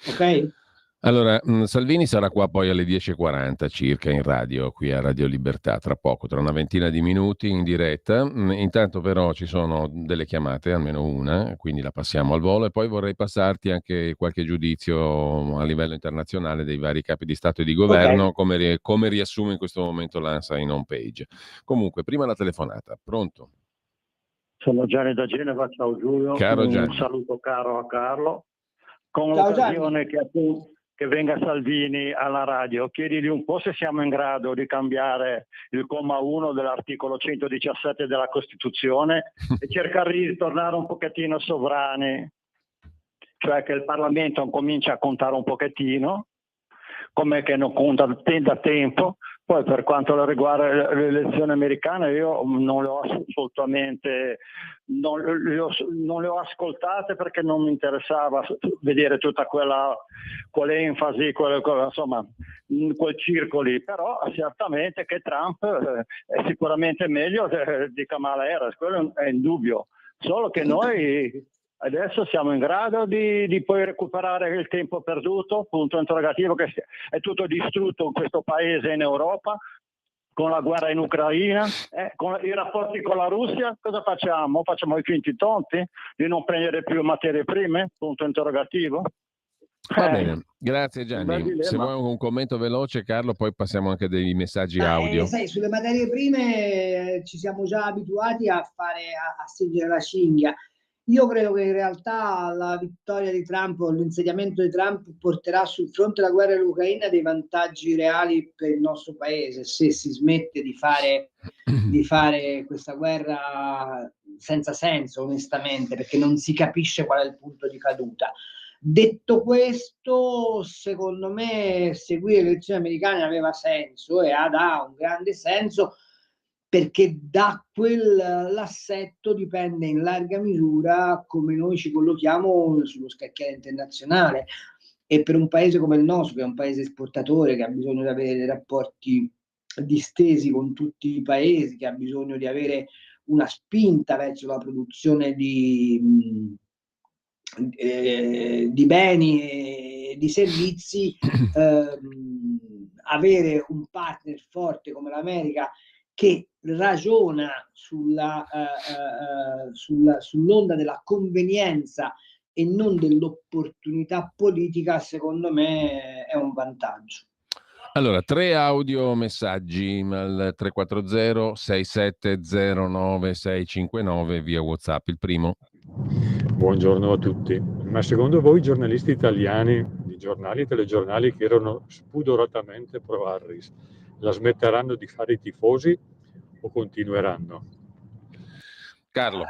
ok? Allora, Salvini sarà qua poi alle 10:40 circa in radio, qui a Radio Libertà, tra poco, tra una ventina di minuti in diretta. Intanto però ci sono delle chiamate, almeno una, quindi la passiamo al volo, e poi vorrei passarti anche qualche giudizio a livello internazionale dei vari capi di Stato e di Governo, okay, come riassume in questo momento l'ANSA in home page. Comunque, prima la telefonata. Pronto? Sono Gianni da Genova, ciao Giulio, caro Gianni. Un saluto caro a Carlo. Con l'occasione che venga Salvini alla radio, chiedigli un po' se siamo in grado di cambiare il comma 1 dell'articolo 117 della Costituzione e cercare di tornare un pochettino sovrani, cioè che il Parlamento comincia a contare un pochettino, come che non conta da tempo. Poi per quanto riguarda le elezioni americane, io non le ho assolutamente, non le ho ascoltate perché non mi interessava vedere tutta quell'enfasi, insomma, quel circo lì. Però certamente che Trump è sicuramente meglio di Kamala Harris, quello è indubbio. Solo che noi adesso siamo in grado di poi recuperare il tempo perduto, punto interrogativo, che è tutto distrutto in questo paese e in Europa. con la guerra in Ucraina, con i rapporti con la Russia, cosa facciamo? Facciamo i finti tonti di non prendere più materie prime? Punto interrogativo. Va bene, grazie Gianni. Se vuoi un commento veloce, Carlo, poi passiamo anche dei messaggi audio. Sai, sulle materie prime ci siamo già abituati a stringere la cinghia. Io credo che in realtà la vittoria di Trump o l'insediamento di Trump porterà sul fronte della guerra dell'Ucraina dei vantaggi reali per il nostro paese, se si smette di fare questa guerra senza senso, onestamente, perché non si capisce qual è il punto di caduta. Detto questo, secondo me seguire le elezioni americane aveva senso e ha un grande senso, perché da quell'assetto dipende in larga misura come noi ci collochiamo sullo scacchiere internazionale. E per un paese come il nostro, che è un paese esportatore, che ha bisogno di avere dei rapporti distesi con tutti i paesi, che ha bisogno di avere una spinta verso la produzione di beni e di servizi, avere un partner forte come l'America che ragiona sull'onda della convenienza e non dell'opportunità politica, secondo me è un vantaggio. Allora, 3 audio messaggi al 340 6709 659 via WhatsApp. Il primo. Buongiorno a tutti. Ma secondo voi i giornalisti italiani di giornali e telegiornali che erano spudoratamente pro Harris la smetteranno di fare i tifosi o continueranno? Carlo.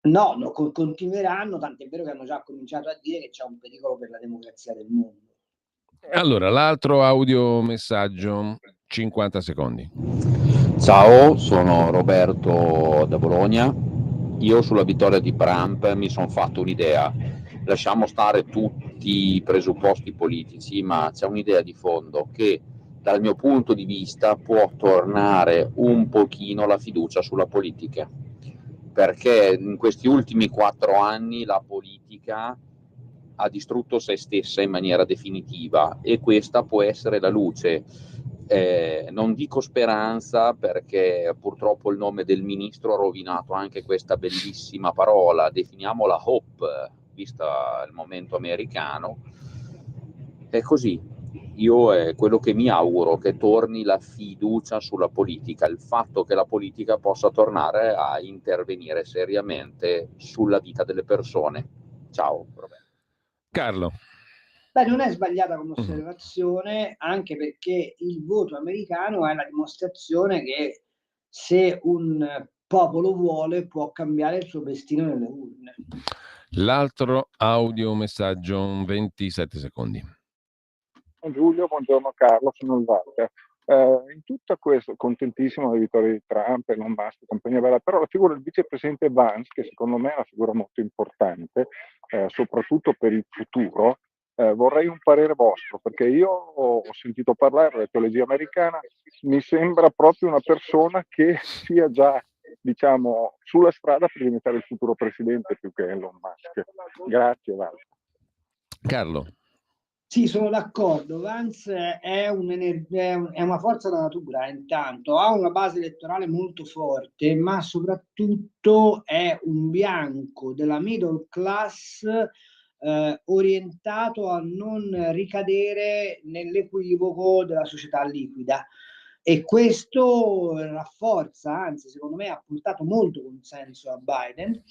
No, continueranno, tant'è vero che hanno già cominciato a dire che c'è un pericolo per la democrazia del mondo. Allora, l'altro audio messaggio, 50 secondi. Ciao, sono Roberto da Bologna. Io sulla vittoria di Trump mi sono fatto un'idea. Lasciamo stare tutti i presupposti politici, ma c'è un'idea di fondo che dal mio punto di vista può tornare un pochino la fiducia sulla politica, perché in questi ultimi 4 anni la politica ha distrutto se stessa in maniera definitiva e questa può essere la luce. Non dico speranza, perché purtroppo il nome del ministro ha rovinato anche questa bellissima parola, definiamola hope, vista il momento americano. È così. Io è quello che mi auguro, che torni la fiducia sulla politica, il fatto che la politica possa tornare a intervenire seriamente sulla vita delle persone. Ciao Roberto. Carlo. Beh, non è sbagliata come osservazione, anche perché il voto americano è la dimostrazione che se un popolo vuole può cambiare il suo destino nelle urne. L'altro audio messaggio, 27 secondi. Giulio, buongiorno Carlo, sono il Walter. In tutto questo, contentissimo della vittoria di Trump, Elon Musk, compagnia bella, però la figura del vicepresidente Vance, che secondo me è una figura molto importante, soprattutto per il futuro, vorrei un parere vostro, perché io ho sentito parlare, ho letto legge americana, mi sembra proprio una persona che sia già, diciamo, sulla strada per diventare il futuro presidente più che Elon Musk. Grazie, Walter. Carlo. Sì, sono d'accordo. Vance è una forza da natura, intanto ha una base elettorale molto forte, ma soprattutto è un bianco della middle class orientato a non ricadere nell'equivoco della società liquida. E questo rafforza, anzi secondo me ha portato molto consenso a Biden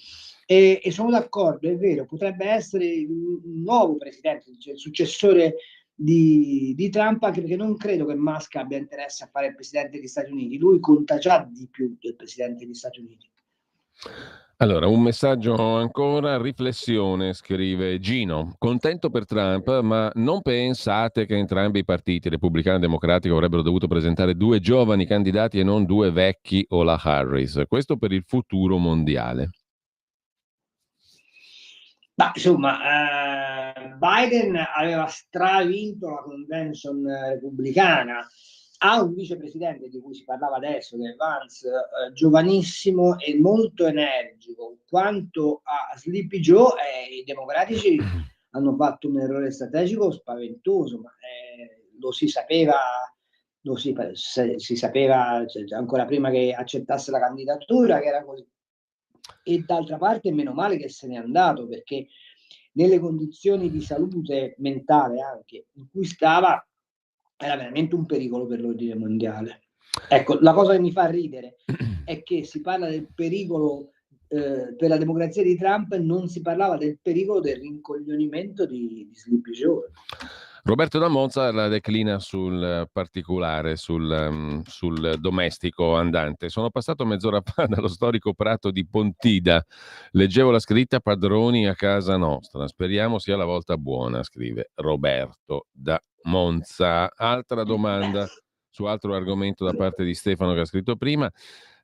e sono d'accordo, è vero, potrebbe essere un nuovo presidente, cioè il successore di Trump, anche perché non credo che Musk abbia interesse a fare il presidente degli Stati Uniti, lui conta già di più del presidente degli Stati Uniti. Allora, un messaggio ancora, riflessione, scrive Gino. Contento per Trump, ma non pensate che entrambi i partiti, repubblicano e democratico, avrebbero dovuto presentare 2 giovani candidati e non 2 vecchi o la Harris? Questo per il futuro mondiale. Ma insomma, Biden aveva stravinto la convention repubblicana. Ha un vicepresidente di cui si parlava adesso, che è Vance, giovanissimo e molto energico. Quanto a Sleepy Joe, i democratici hanno fatto un errore strategico spaventoso, ma lo si sapeva dove si sapeva, cioè, ancora prima che accettasse la candidatura, che era così. E d'altra parte meno male che se n'è andato, perché nelle condizioni di salute mentale anche in cui stava era veramente un pericolo per l'ordine mondiale. Ecco, la cosa che mi fa ridere è che si parla del pericolo per la democrazia di Trump, non si parlava del pericolo del rincoglionimento di Sleepy Joe. Roberto da Monza la declina sul particolare, sul domestico andante. Sono passato mezz'ora fa dallo storico prato di Pontida. Leggevo la scritta padroni a casa nostra. Speriamo sia la volta buona, scrive Roberto da Monza. Altra domanda su altro argomento da parte di Stefano che ha scritto prima.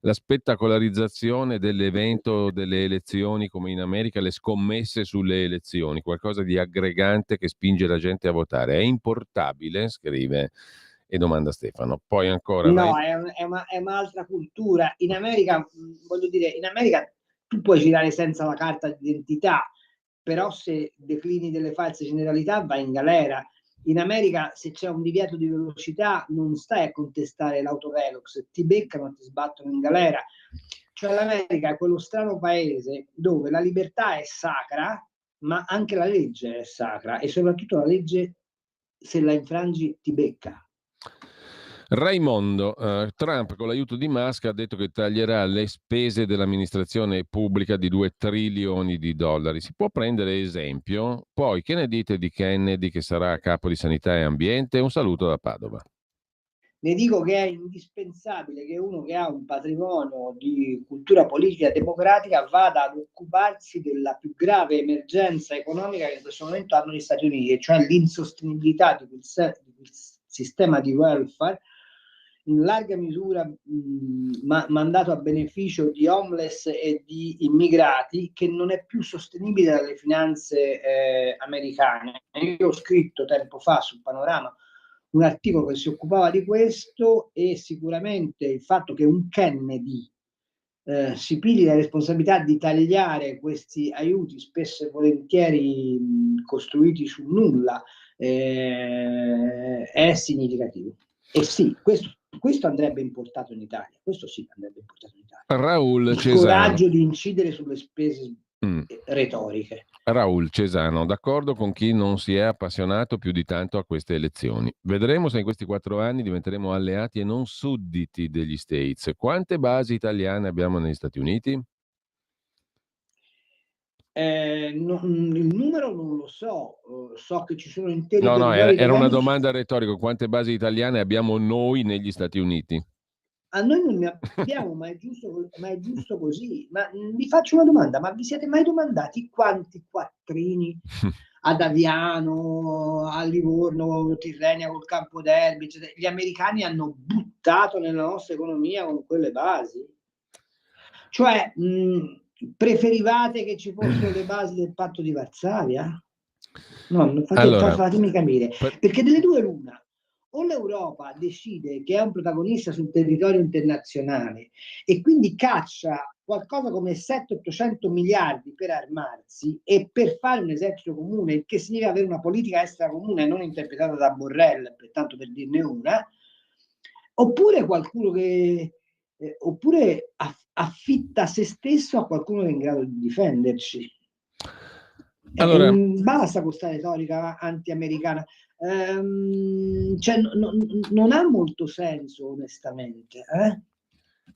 La spettacolarizzazione dell'evento delle elezioni, come in America, le scommesse sulle elezioni, qualcosa di aggregante che spinge la gente a votare. È importabile, scrive e domanda Stefano. Poi ancora... No, è un'altra cultura. In America, voglio dire, in America tu puoi girare senza la carta d'identità, però se declini delle false generalità vai in galera. In America, se c'è un divieto di velocità, non stai a contestare l'autovelox, ti beccano, ti sbattono in galera. Cioè l'America è quello strano paese dove la libertà è sacra, ma anche la legge è sacra, e soprattutto la legge, se la infrangi, ti becca. Raimondo, Trump con l'aiuto di Musk ha detto che taglierà le spese dell'amministrazione pubblica di $2 trilioni. Si può prendere esempio? Poi che ne dite di Kennedy che sarà a capo di sanità e ambiente? Un saluto da Padova. Ne dico che è indispensabile che uno che ha un patrimonio di cultura politica democratica vada ad occuparsi della più grave emergenza economica che in questo momento hanno gli Stati Uniti, cioè l'insostenibilità di quel sistema di welfare in larga misura mandato a beneficio di homeless e di immigrati, che non è più sostenibile dalle finanze americane. Io ho scritto tempo fa sul Panorama un articolo che si occupava di questo, e sicuramente il fatto che un Kennedy si pigli la responsabilità di tagliare questi aiuti spesso e volentieri costruiti sul nulla è significativo. E sì, questo andrebbe importato in Italia. Questo sì andrebbe importato in Italia. Raul il Cesano. Coraggio di incidere sulle spese retoriche. Raul Cesano, d'accordo con chi non si è appassionato più di tanto a queste elezioni. Vedremo se in questi 4 anni diventeremo alleati e non sudditi degli States. Quante basi italiane abbiamo negli Stati Uniti? Il numero non lo so, so che ci sono interi No, era una domanda retorica. Quante basi italiane abbiamo noi negli Stati Uniti? A noi non ne abbiamo, ma è giusto così. Ma vi faccio una domanda: ma vi siete mai domandati quanti quattrini ad Aviano, a Livorno, Tirrenia col Campo Derby, gli americani hanno buttato nella nostra economia con quelle basi? Cioè, preferivate che ci fossero le basi del patto di Varsavia? No, fatemi capire, perché delle due l'una: o l'Europa decide che è un protagonista sul territorio internazionale e quindi caccia qualcosa come 700-800 miliardi per armarsi e per fare un esercito comune, che significa avere una politica estera comune non interpretata da Borrell, tanto per dirne una, oppure qualcuno che affitta se stesso a qualcuno che è in grado di difenderci. Allora, basta con questa retorica anti-americana. Cioè, non ha molto senso, onestamente,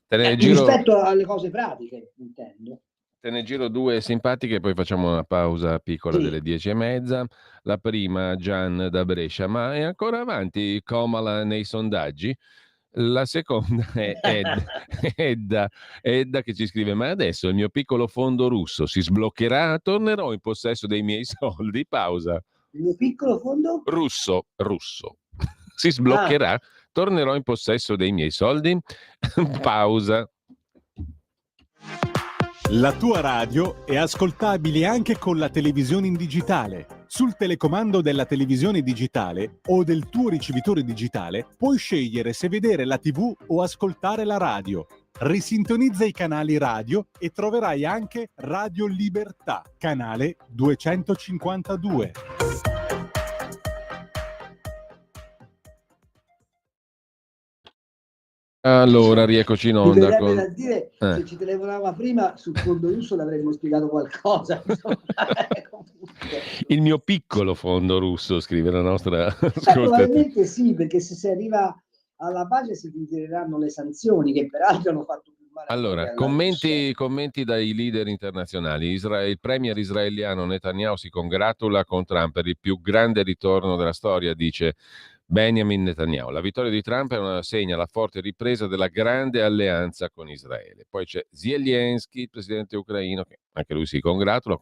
rispetto alle cose pratiche, intendo. Te ne giro 2 simpatiche, poi facciamo una pausa piccola delle 10:30. La prima, Gian da Brescia: ma è ancora avanti Comala nei sondaggi? La seconda è Edda che ci scrive: ma adesso il mio piccolo fondo russo si sbloccherà? Tornerò in possesso dei miei soldi? Pausa. Il mio piccolo fondo? Russo. Si sbloccherà? Tornerò in possesso dei miei soldi? Pausa. La tua radio è ascoltabile anche con la televisione in digitale. Sul telecomando della televisione digitale o del tuo ricevitore digitale puoi scegliere se vedere la TV o ascoltare la radio. Risintonizza i canali radio e troverai anche Radio Libertà, canale 252. Allora, rieccoci in Mi onda verrebbe con... da dire, se ci telefonava prima sul fondo russo l'avremmo spiegato qualcosa. Il mio piccolo fondo russo, scrive la nostra ascoltatrice. Probabilmente sì, perché se si arriva alla pace si ritireranno le sanzioni, che peraltro hanno fatto più male. Allora, commenti dai leader internazionali. Il premier israeliano Netanyahu si congratula con Trump per il più grande ritorno della storia, dice Benjamin Netanyahu. La vittoria di Trump segna la forte ripresa della grande alleanza con Israele. Poi c'è Zelensky, il presidente ucraino, che anche lui si congratula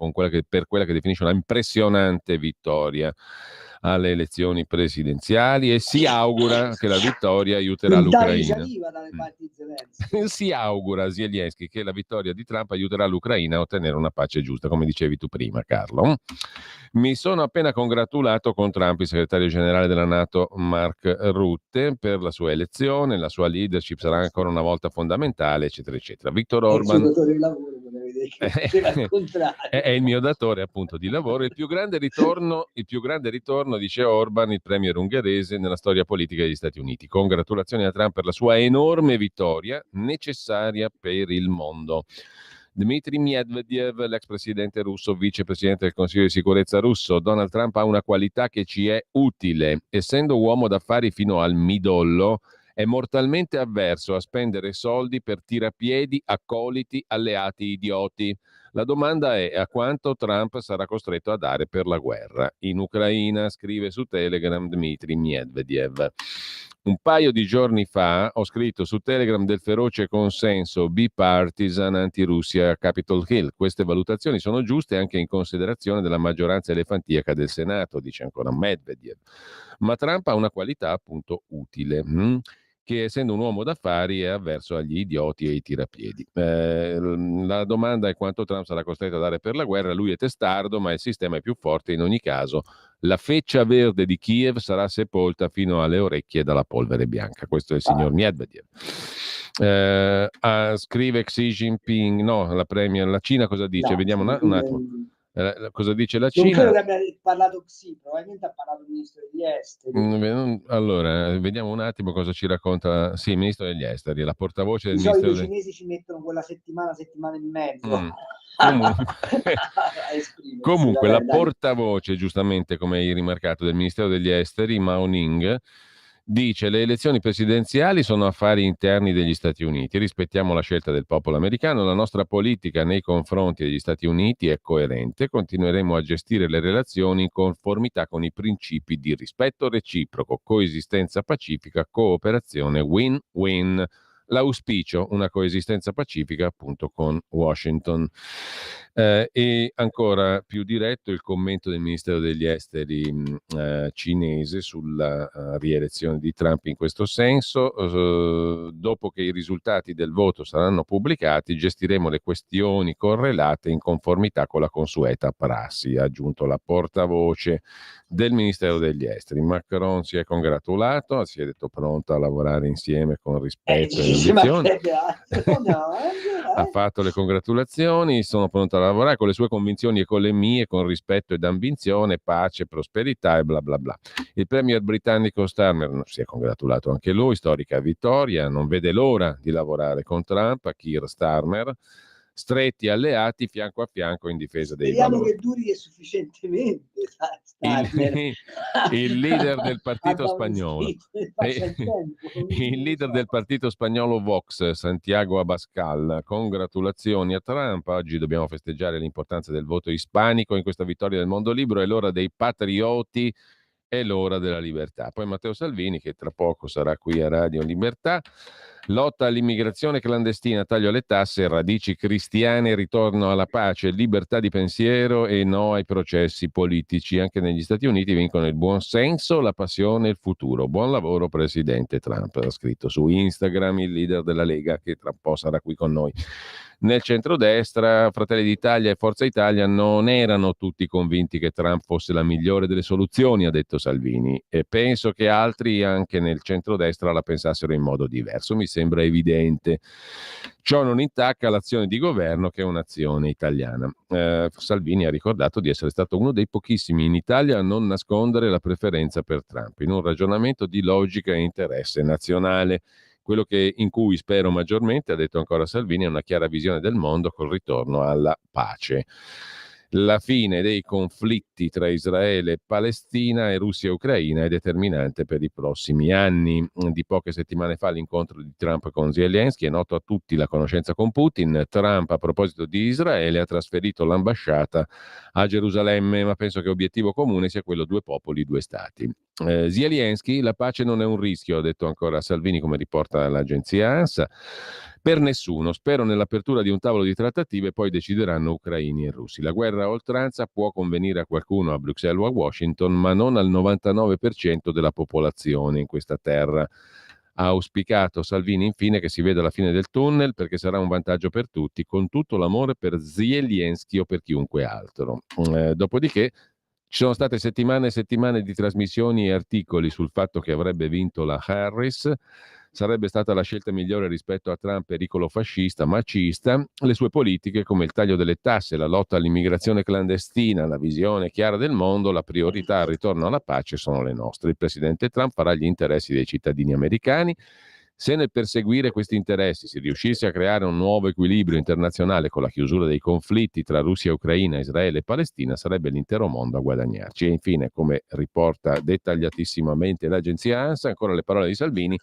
per quella che definisce una impressionante vittoria alle elezioni presidenziali e si augura che la vittoria aiuterà l'Ucraina. Si augura Zelensky che la vittoria di Trump aiuterà l'Ucraina a ottenere una pace giusta, come dicevi tu prima, Carlo. Mi sono appena congratulato con Trump, il segretario generale della NATO Mark Rutte, per la sua elezione, la sua leadership sarà ancora una volta fondamentale, eccetera, eccetera. Viktor Orban è il mio datore appunto di lavoro. Il più grande ritorno, dice Orban, il premier ungherese nella storia politica degli Stati Uniti. Congratulazioni a Trump per la sua enorme vittoria necessaria per il mondo. Dmitry Medvedev, l'ex presidente russo, vicepresidente del Consiglio di sicurezza russo. Donald Trump ha una qualità che ci è utile. Essendo uomo d'affari fino al midollo, è mortalmente avverso a spendere soldi per tirapiedi, accoliti, alleati idioti. La domanda è a quanto Trump sarà costretto a dare per la guerra in Ucraina, scrive su Telegram Dmitry Medvedev. Un paio di giorni fa ho scritto su Telegram del feroce consenso bipartisan anti-Russia a Capitol Hill. Queste valutazioni sono giuste anche in considerazione della maggioranza elefantiaca del Senato, dice ancora Medvedev. Ma Trump ha una qualità appunto utile, che essendo un uomo d'affari è avverso agli idioti e ai tirapiedi. La domanda è quanto Trump sarà costretto a dare per la guerra. Lui è testardo, ma il sistema è più forte. In ogni caso, la feccia verde di Kiev sarà sepolta fino alle orecchie dalla polvere bianca. Questo è il signor Medvedev. Scrive Xi Jinping, no, la Cina cosa dice? No, vediamo un attimo. Cosa dice la Cina? Non credo che abbia parlato Xi, probabilmente ha parlato il ministro degli esteri. Allora, vediamo un attimo cosa ci racconta. Sì, il ministro degli esteri, la portavoce del ministro. Di solito i cinesi ci mettono quella settimana e mezzo. Comunque la portavoce, giustamente come hai rimarcato, del Ministero degli Esteri, Mao Ning, dice: le elezioni presidenziali sono affari interni degli Stati Uniti, rispettiamo la scelta del popolo americano, la nostra politica nei confronti degli Stati Uniti è coerente, continueremo a gestire le relazioni in conformità con i principi di rispetto reciproco, coesistenza pacifica, cooperazione win-win. L'auspicio, una coesistenza pacifica appunto con Washington. E ancora più diretto il commento del Ministero degli Esteri cinese sulla rielezione di Trump in questo senso. Dopo che i risultati del voto saranno pubblicati, gestiremo le questioni correlate in conformità con la consueta prassi, ha aggiunto la portavoce del Ministero degli Esteri. Macron si è congratulato, si è detto pronto a lavorare insieme con rispetto e ambizione. Ha fatto le congratulazioni, sono pronto a lavorare con le sue convinzioni e con le mie, con rispetto ed ambizione, pace, prosperità e bla bla bla. Il premier britannico Starmer si è congratulato anche lui, storica vittoria, non vede l'ora di lavorare con Trump, Keir Starmer, stretti alleati fianco a fianco in difesa dei valori. Speriamo che duri sufficientemente. Il leader del partito spagnolo, il leader del partito spagnolo Vox, Santiago Abascal, congratulazioni a Trump. Oggi dobbiamo festeggiare l'importanza del voto ispanico in questa vittoria del mondo libero. È l'ora dei patrioti, è l'ora della libertà. Poi Matteo Salvini, che tra poco sarà qui a Radio Libertà. Lotta all'immigrazione clandestina, taglio alle tasse, radici cristiane, ritorno alla pace, libertà di pensiero e no ai processi politici. Anche negli Stati Uniti vincono il buon senso, la passione e il futuro. Buon lavoro, Presidente Trump, ha scritto su Instagram il leader della Lega, che tra un po' sarà qui con noi. Nel centrodestra, Fratelli d'Italia e Forza Italia non erano tutti convinti che Trump fosse la migliore delle soluzioni, ha detto Salvini, e penso che altri anche nel centrodestra la pensassero in modo diverso, mi sembra evidente. Ciò non intacca l'azione di governo, che è un'azione italiana. Salvini ha ricordato di essere stato uno dei pochissimi in Italia a non nascondere la preferenza per Trump, in un ragionamento di logica e interesse nazionale. Quello in cui spero maggiormente, ha detto ancora Salvini, è una chiara visione del mondo col ritorno alla pace. La fine dei conflitti tra Israele e Palestina e Russia e Ucraina è determinante per i prossimi anni. Di poche settimane fa l'incontro di Trump con Zelensky, è noto a tutti la conoscenza con Putin. Trump, a proposito di Israele, ha trasferito l'ambasciata a Gerusalemme, ma penso che obiettivo comune sia quello due popoli, due stati. Zelensky, la pace non è un rischio, ha detto ancora Salvini, come riporta l'agenzia ANSA, per nessuno. Spero nell'apertura di un tavolo di trattative e poi decideranno ucraini e russi. La guerra a oltranza può convenire a qualcuno a Bruxelles o a Washington, ma non al 99% della popolazione in questa terra. Ha auspicato Salvini infine che si veda la fine del tunnel perché sarà un vantaggio per tutti, con tutto l'amore per Zelensky o per chiunque altro. Dopodiché ci sono state settimane e settimane di trasmissioni e articoli sul fatto che avrebbe vinto la Harris, sarebbe stata la scelta migliore rispetto a Trump, pericolo fascista, macista. Le sue politiche, come il taglio delle tasse, la lotta all'immigrazione clandestina, la visione chiara del mondo, la priorità al ritorno alla pace sono le nostre. Il presidente Trump farà gli interessi dei cittadini americani. Se nel perseguire questi interessi si riuscisse a creare un nuovo equilibrio internazionale con la chiusura dei conflitti tra Russia e Ucraina, Israele e Palestina, sarebbe l'intero mondo a guadagnarci. E infine, come riporta dettagliatissimamente l'agenzia ANSA, ancora le parole di Salvini: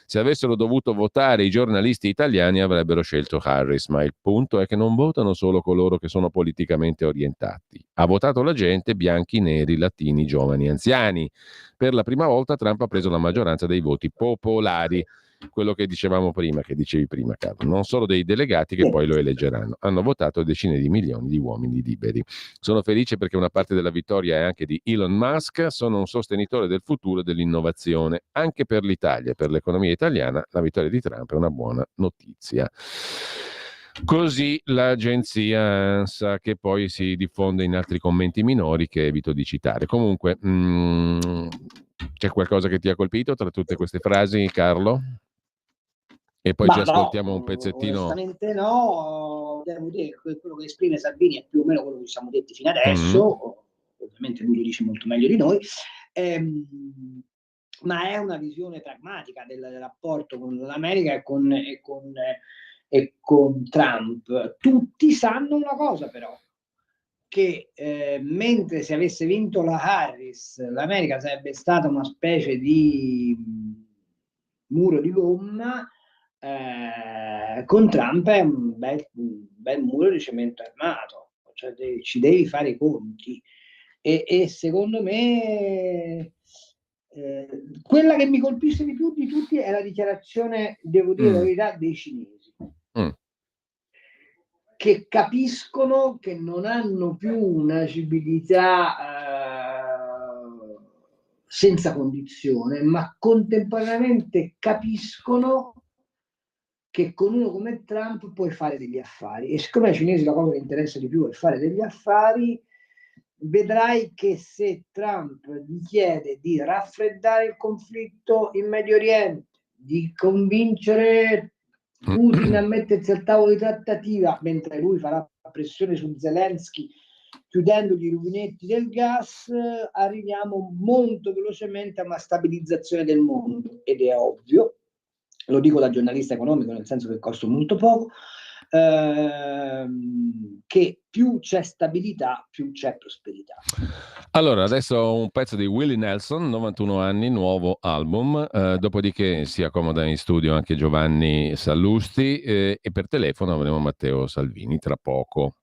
se avessero dovuto votare i giornalisti italiani avrebbero scelto Harris, ma il punto è che non votano solo coloro che sono politicamente orientati. Ha votato la gente, bianchi, neri, latini, giovani, anziani. Per la prima volta Trump ha preso la maggioranza dei voti popolari, quello che dicevamo prima, che dicevi prima, Carlo, non solo dei delegati che poi lo eleggeranno. Hanno votato decine di milioni di uomini liberi. Sono felice perché una parte della vittoria è anche di Elon Musk. Sono un sostenitore del futuro e dell'innovazione. Anche per l'Italia e per l'economia italiana la vittoria di Trump è una buona notizia. Così l'agenzia ANSA, che poi si diffonde in altri commenti minori che evito di citare. Comunque, c'è qualcosa che ti ha colpito tra tutte queste frasi, Carlo? E poi ci ascoltiamo un pezzettino. Onestamente no, devo dire che quello che esprime Salvini è più o meno quello che ci siamo detti fino adesso, ovviamente lui lo dice molto meglio di noi, ma è una visione pragmatica del rapporto con l'America e con Trump. Tutti sanno una cosa però, che mentre se avesse vinto la Harris, l'America sarebbe stata una specie di muro di gomma. Con Trump è un bel muro di cemento armato, cioè ci devi fare i conti e secondo me quella che mi colpisce di più di tutti è la dichiarazione, devo dire la verità, dei cinesi, che capiscono che non hanno più un'agibilità senza condizione, ma contemporaneamente capiscono che con uno come Trump puoi fare degli affari. E siccome ai cinesi la cosa che interessa di più è fare degli affari, vedrai che se Trump gli chiede di raffreddare il conflitto in Medio Oriente, di convincere Putin a mettersi al tavolo di trattativa, mentre lui farà pressione su Zelensky chiudendogli i rubinetti del gas, arriviamo molto velocemente a una stabilizzazione del mondo. Ed è ovvio, lo dico da giornalista economico, nel senso che costa molto poco, che più c'è stabilità, più c'è prosperità. Allora, adesso un pezzo di Willie Nelson, 91 anni, nuovo album, dopodiché si accomoda in studio anche Giovanni Sallusti e per telefono avremo Matteo Salvini tra poco.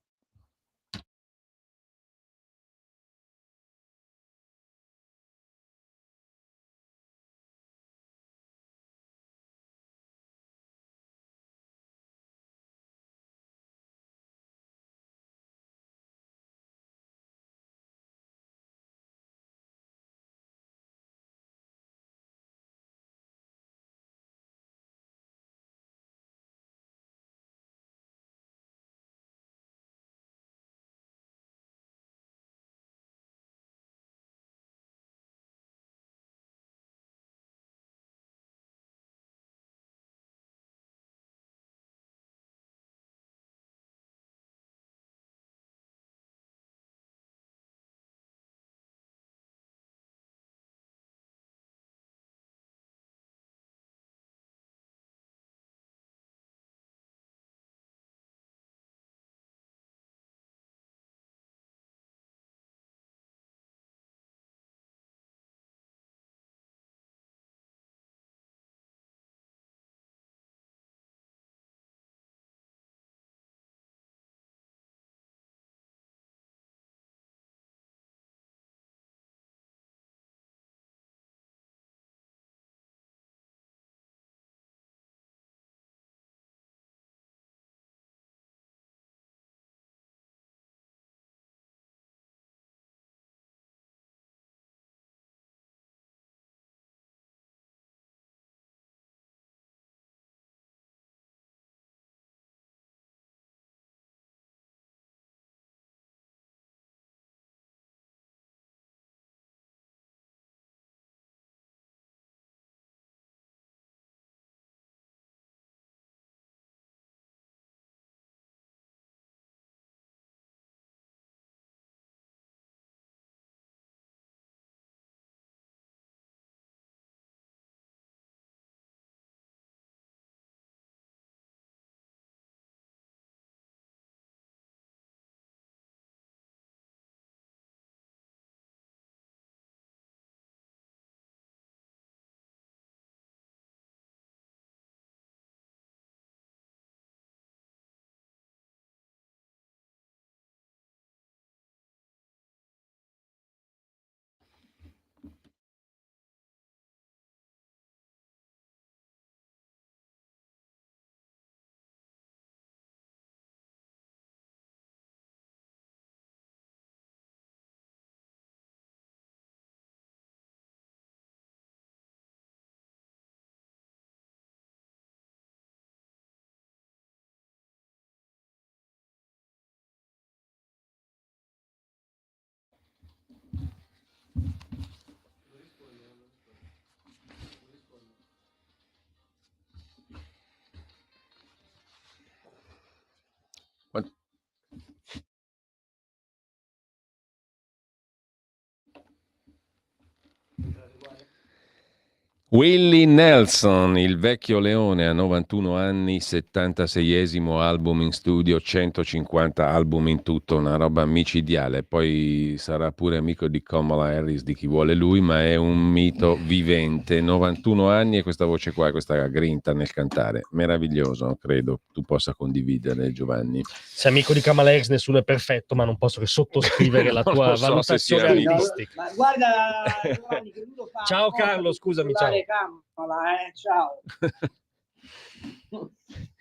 Willie Nelson, il vecchio leone, a 91 anni, 76esimo album in studio, 150 album in tutto, una roba micidiale. Poi sarà pure amico di Kamala Harris, di chi vuole lui, ma è un mito vivente. 91 anni e questa voce qua, questa grinta nel cantare. Meraviglioso, credo tu possa condividere, Giovanni. Sei amico di Kamala Harris, nessuno è perfetto, ma non posso che sottoscrivere la tua valutazione artistica. Ma guarda, Giovanni, che lui lo fa. Ciao Carlo, scusami, ciao. Kamala, ciao.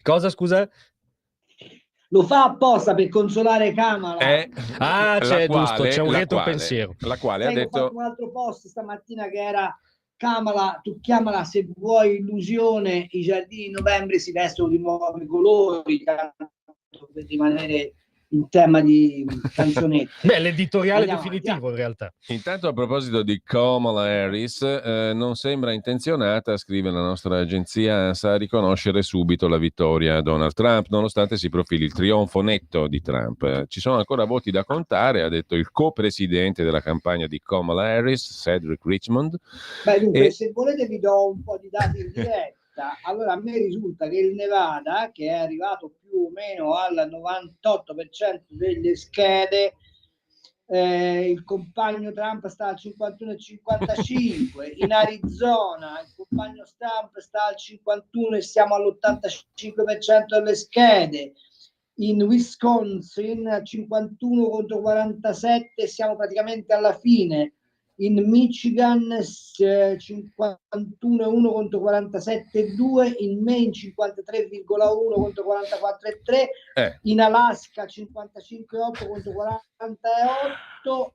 Cosa, scusa? Lo fa apposta per consolare Kamala. C'è giusto, c'è un retropensiero. La quale ha detto... Ho fatto un altro post stamattina che era: Kamala, tu chiamala se vuoi illusione, i giardini di novembre si vestono di nuovi colori, tanto per rimanere in tema di canzonette. Beh, l'editoriale definitivo in realtà. Intanto, a proposito di Kamala Harris, non sembra intenzionata, scrive la nostra agenzia ANSA, a riconoscere subito la vittoria a Donald Trump, nonostante si profili il trionfo netto di Trump. Ci sono ancora voti da contare, ha detto il co-presidente della campagna di Kamala Harris, Cedric Richmond. Beh, dunque, se volete vi do un po' di dati in diretta. Allora, a me risulta che il Nevada, che è arrivato più o meno al 98% delle schede, il compagno Trump sta al 51,55, in Arizona il compagno Trump sta al 51 e siamo all'85% delle schede, in Wisconsin 51 contro 47 siamo praticamente alla fine, in Michigan 51,1 contro 47,2, in Maine 53,1 contro 44,3, in Alaska 55,8 contro 48.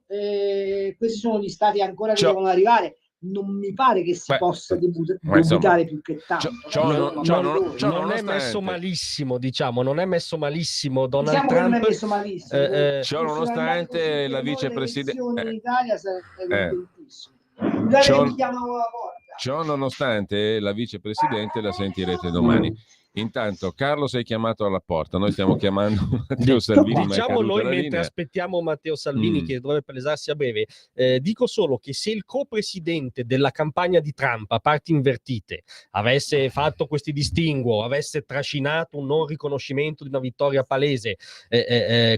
Questi sono gli stati ancora che devono arrivare. Non mi pare che si possa dubitare più che tanto. Non è messo malissimo, diciamo, non è messo malissimo Donald Trump. Non è messo malissimo. Ciò nonostante la vicepresidente in Italia sarebbe Ciò nonostante la vicepresidente la sentirete domani. Intanto Carlo sei chiamato alla porta, noi stiamo chiamando Matteo Salvini. Diciamo noi mentre aspettiamo Matteo Salvini che dovrebbe palesarsi a breve, dico solo che se il co-presidente della campagna di Trump a parti invertite avesse fatto questi distinguo, avesse trascinato un non riconoscimento di una vittoria palese,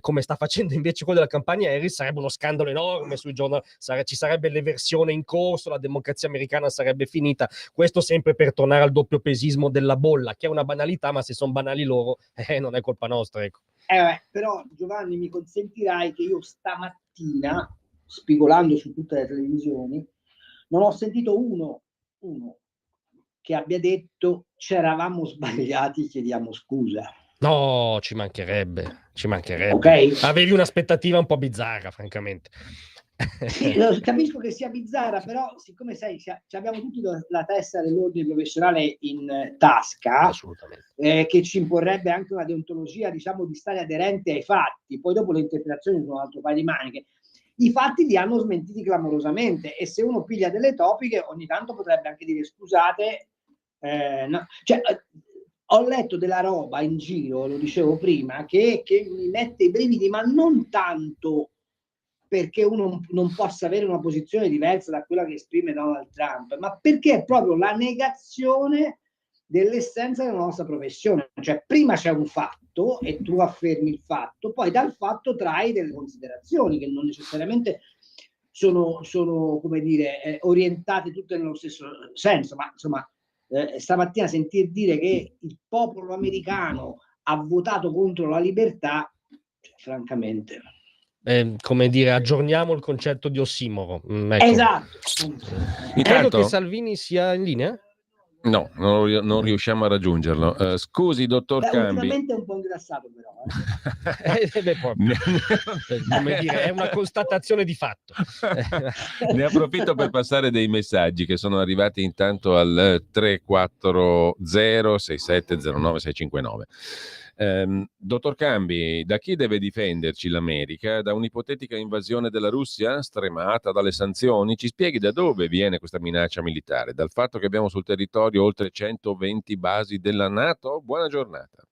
come sta facendo invece quello della campagna Harris, sarebbe uno scandalo enorme sui giornali, ci sarebbe l'eversione in corso, la democrazia americana sarebbe finita. Questo sempre per tornare al doppiopesismo della bolla, che è una banalità, ma se sono banali loro non è colpa nostra, ecco. Però Giovanni, mi consentirai che io stamattina, spigolando su tutte le televisioni, non ho sentito uno che abbia detto c'eravamo sbagliati, chiediamo scusa. No, ci mancherebbe. Okay. Avevi un'aspettativa un po' bizzarra, francamente. Sì, capisco che sia bizzarra, però siccome abbiamo tutti la testa dell'ordine professionale in tasca, assolutamente, che ci imporrebbe anche una deontologia, diciamo, di stare aderente ai fatti, poi dopo le interpretazioni sono un altro paio di maniche. I fatti li hanno smentiti clamorosamente e se uno piglia delle topiche ogni tanto potrebbe anche dire scusate, no. Cioè, ho letto della roba in giro, lo dicevo prima, che mi mette i brividi, ma non tanto perché uno non possa avere una posizione diversa da quella che esprime Donald Trump, ma perché è proprio la negazione dell'essenza della nostra professione. Cioè, prima c'è un fatto e tu affermi il fatto, poi dal fatto trai delle considerazioni che non necessariamente sono come dire, orientate tutte nello stesso senso, ma insomma, stamattina sentir dire che il popolo americano ha votato contro la libertà, cioè, francamente... come dire, aggiorniamo il concetto di ossimoro. Ecco. Esatto. Credo che Salvini sia in linea. No, non riusciamo a raggiungerlo. Scusi, dottor Cambi. Ultimamente è un po' ingrassato, però. Come dire, è una constatazione di fatto. Ne approfitto per passare dei messaggi che sono arrivati intanto al 340 6709 659. Dottor Cambi, da chi deve difenderci l'America? Da un'ipotetica invasione della Russia stremata dalle sanzioni? Ci spieghi da dove viene questa minaccia militare? Dal fatto che abbiamo sul territorio oltre 120 basi della NATO? Buona giornata.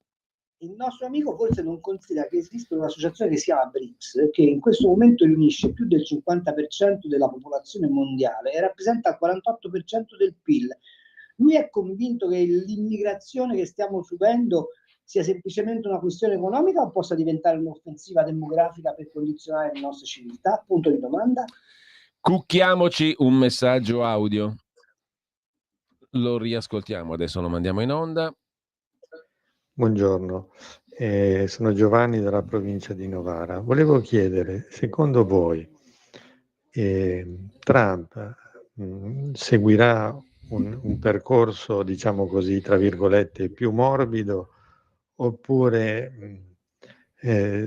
il nostro amico forse non considera che esiste un'associazione che si chiama BRICS, che in questo momento riunisce più del 50% della popolazione mondiale e rappresenta il 48% del PIL. Lui è convinto che l'immigrazione che stiamo subendo sia semplicemente una questione economica o possa diventare un'offensiva demografica per condizionare le nostre civiltà? Punto di domanda. Cucchiamoci un messaggio audio. Lo riascoltiamo, adesso lo mandiamo in onda. Buongiorno, sono Giovanni dalla provincia di Novara. Volevo chiedere, secondo voi Trump seguirà un percorso, diciamo così, tra virgolette, più morbido, oppure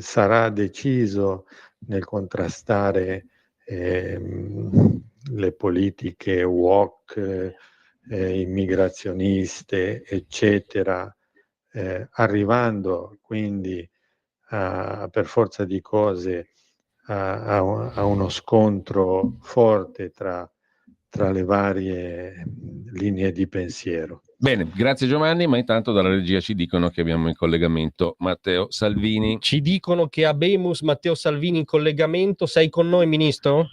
sarà deciso nel contrastare le politiche woke, immigrazioniste, eccetera, arrivando quindi per forza di cose a uno scontro forte tra le varie linee di pensiero. Bene, grazie Giovanni, ma intanto dalla regia ci dicono che abbiamo in collegamento Matteo Salvini. Ci dicono che abemus Matteo Salvini in collegamento. Sei con noi, Ministro?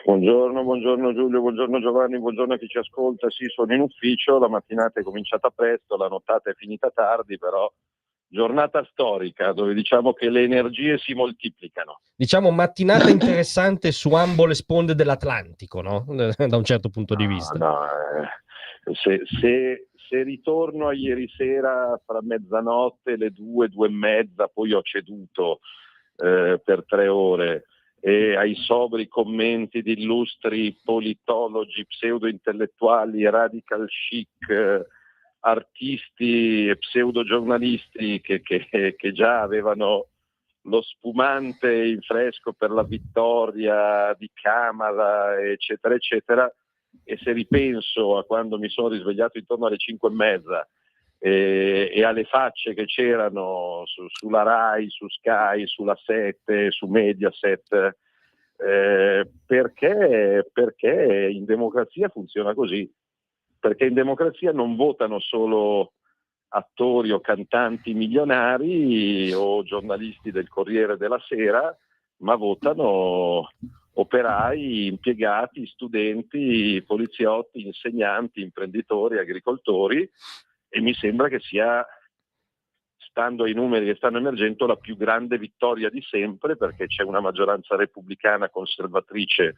Buongiorno Giulio, buongiorno Giovanni, buongiorno a chi ci ascolta. Sì, sono in ufficio, la mattinata è cominciata presto, la nottata è finita tardi, però giornata storica dove diciamo che le energie si moltiplicano. Diciamo mattinata interessante su ambo le sponde dell'Atlantico, no? Da un certo punto di vista. Se ritorno a ieri sera fra mezzanotte e le 2:30, poi ho ceduto per 3 ore, e ai sobri commenti di illustri politologi, pseudo-intellettuali, radical chic, artisti e pseudo-giornalisti che già avevano lo spumante in fresco per la vittoria di Kamala, eccetera, eccetera, e se ripenso a quando mi sono risvegliato intorno alle 5:30 e alle facce che c'erano sulla Rai, su Sky, sulla 7, su Mediaset, perché in democrazia funziona così, perché in democrazia non votano solo attori o cantanti milionari o giornalisti del Corriere della Sera, ma votano operai, impiegati, studenti, poliziotti, insegnanti, imprenditori, agricoltori, e mi sembra che sia, stando ai numeri che stanno emergendo, la più grande vittoria di sempre, perché c'è una maggioranza repubblicana conservatrice,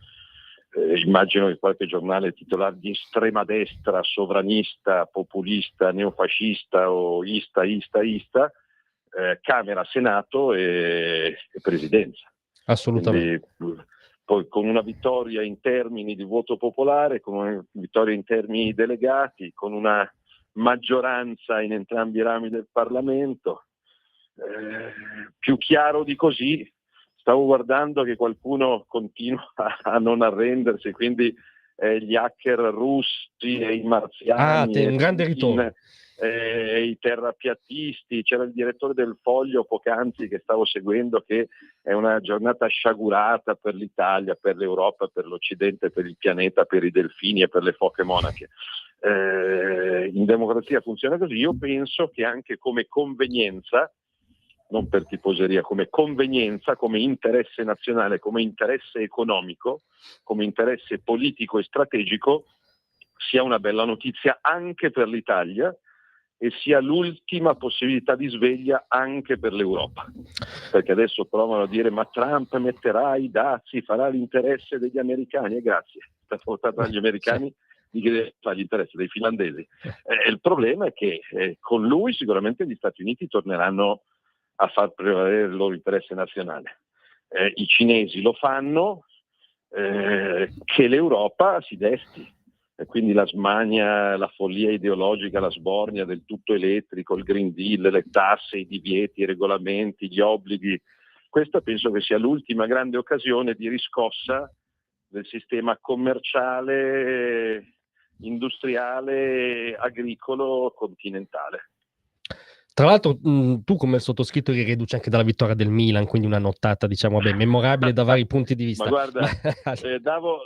immagino che qualche giornale titolare di estrema destra, sovranista, populista, neofascista o ista, Camera, Senato e Presidenza. Assolutamente. Quindi, poi con una vittoria in termini di voto popolare, con una vittoria in termini di delegati, con una maggioranza in entrambi i rami del Parlamento, più chiaro di così. Stavo guardando che qualcuno continua a non arrendersi, quindi gli hacker russi e i marziani, un grande ritorno. I terrapiattisti. C'era il direttore del Foglio poc'anzi che stavo seguendo, che è una giornata sciagurata per l'Italia, per l'Europa, per l'Occidente, per il pianeta, per i delfini e per le foche monache. In democrazia funziona così. Io penso che anche come convenienza, non per tifoseria, come convenienza, come interesse nazionale, come interesse economico, come interesse politico e strategico, sia una bella notizia anche per l'Italia e sia l'ultima possibilità di sveglia anche per l'Europa. Perché adesso provano a dire: ma Trump metterà i dazi, farà l'interesse degli americani, e grazie, sta portando agli americani di che fa l'interesse dei finlandesi. Il problema è che con lui sicuramente gli Stati Uniti torneranno a far prevalere il loro interesse nazionale. I cinesi lo fanno, che l'Europa si desti. E quindi la smania, la follia ideologica, la sbornia del tutto elettrico, il Green Deal, le tasse, i divieti, i regolamenti, gli obblighi. Questa penso che sia l'ultima grande occasione di riscossa del sistema commerciale, industriale, agricolo, continentale. Tra l'altro tu come sottoscritto eri reduce anche dalla vittoria del Milan, quindi una nottata, diciamo, memorabile da vari punti di vista. Ma guarda,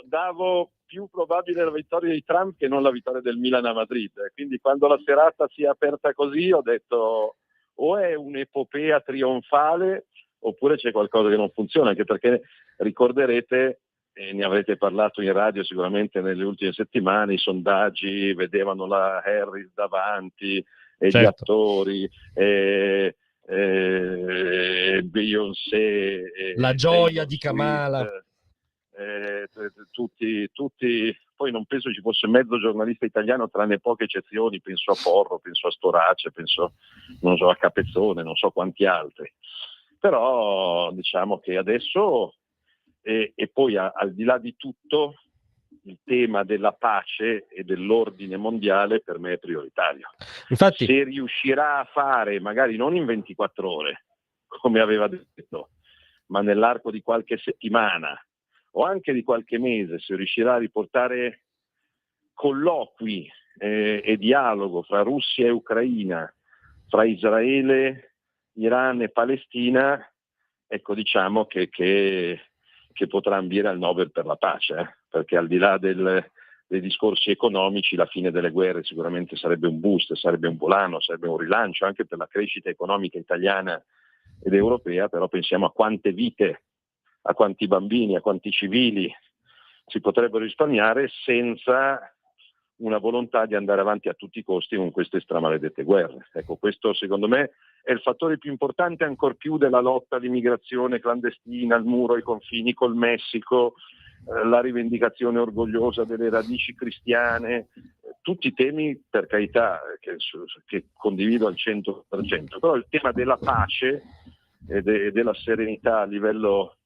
davo più probabile la vittoria di Trump che non la vittoria del Milan a Madrid. Quindi quando la serata si è aperta così ho detto o è un'epopea trionfale oppure c'è qualcosa che non funziona, anche perché ricorderete, ne avrete parlato in radio sicuramente nelle ultime settimane, i sondaggi vedevano la Harris davanti e Certo. gli attori, Beyoncé, la gioia Taylor di Swift, Kamala, tutti, poi non penso ci fosse mezzo giornalista italiano, tranne poche eccezioni, penso a Porro, penso a Storace, penso non so, a Capezzone, non so quanti altri. Però diciamo che adesso, e poi al di là di tutto, il tema della pace e dell'ordine mondiale per me è prioritario. Infatti, se riuscirà a fare, magari non in 24 ore, come aveva detto, ma nell'arco di qualche settimana o anche di qualche mese, se riuscirà a riportare colloqui e dialogo fra Russia e Ucraina, fra Israele, Iran e Palestina, ecco, diciamo che potrà ambire al Nobel per la pace, perché al di là dei discorsi economici, la fine delle guerre sicuramente sarebbe un boost, sarebbe un volano, sarebbe un rilancio anche per la crescita economica italiana ed europea, però pensiamo a quante vite, a quanti bambini, a quanti civili si potrebbero risparmiare senza una volontà di andare avanti a tutti i costi con queste stramaledette guerre. Ecco, questo secondo me è il fattore più importante, ancor più della lotta all'immigrazione clandestina, al muro ai confini col Messico, la rivendicazione orgogliosa delle radici cristiane, tutti temi, per carità, che condivido al 100%, però il tema della pace e della serenità a livello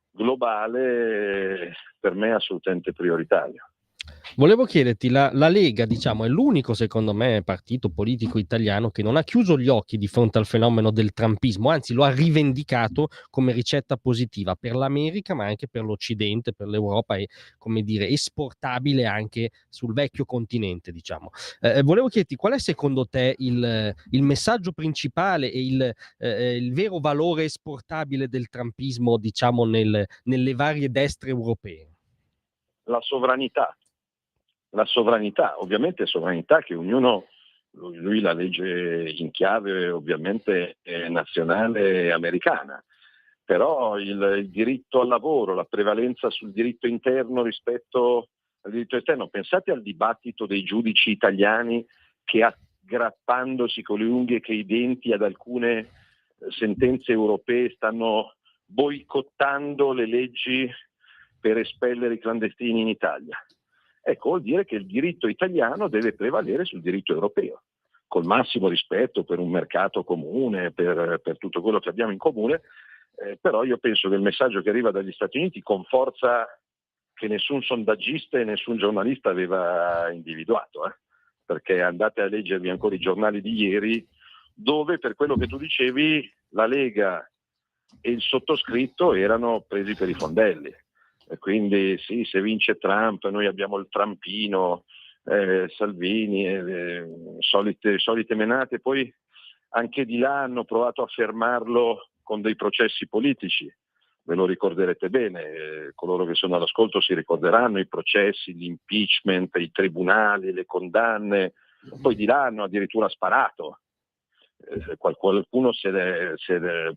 globale per me è assolutamente prioritario. volevo chiederti, la Lega, diciamo, è l'unico, secondo me, partito politico italiano che non ha chiuso gli occhi di fronte al fenomeno del trumpismo, anzi lo ha rivendicato come ricetta positiva per l'America, ma anche per l'Occidente, per l'Europa e, come dire, esportabile anche sul vecchio continente, diciamo. Volevo chiederti, qual è secondo te il messaggio principale e il vero valore esportabile del trumpismo, diciamo, nelle varie destre europee? La sovranità, ovviamente sovranità che ognuno, lui la legge in chiave ovviamente nazionale americana, però il diritto al lavoro, la prevalenza sul diritto interno rispetto al diritto esterno. Pensate al dibattito dei giudici italiani che, aggrappandosi con le unghie che i denti ad alcune sentenze europee, stanno boicottando le leggi per espellere i clandestini in Italia. Ecco, vuol dire che il diritto italiano deve prevalere sul diritto europeo, col massimo rispetto per un mercato comune, per tutto quello che abbiamo in comune, però io penso che il messaggio che arriva dagli Stati Uniti, con forza che nessun sondaggista e nessun giornalista aveva individuato, perché andate a leggervi ancora i giornali di ieri, dove, per quello che tu dicevi, la Lega e il sottoscritto erano presi per i fondelli. E quindi sì, se vince Trump noi abbiamo il trampino, Salvini, solite menate. Poi anche di là hanno provato a fermarlo con dei processi politici, ve lo ricorderete bene, coloro che sono all'ascolto si ricorderanno i processi, gli impeachment, i tribunali, le condanne. Poi di là hanno addirittura sparato, qualcuno se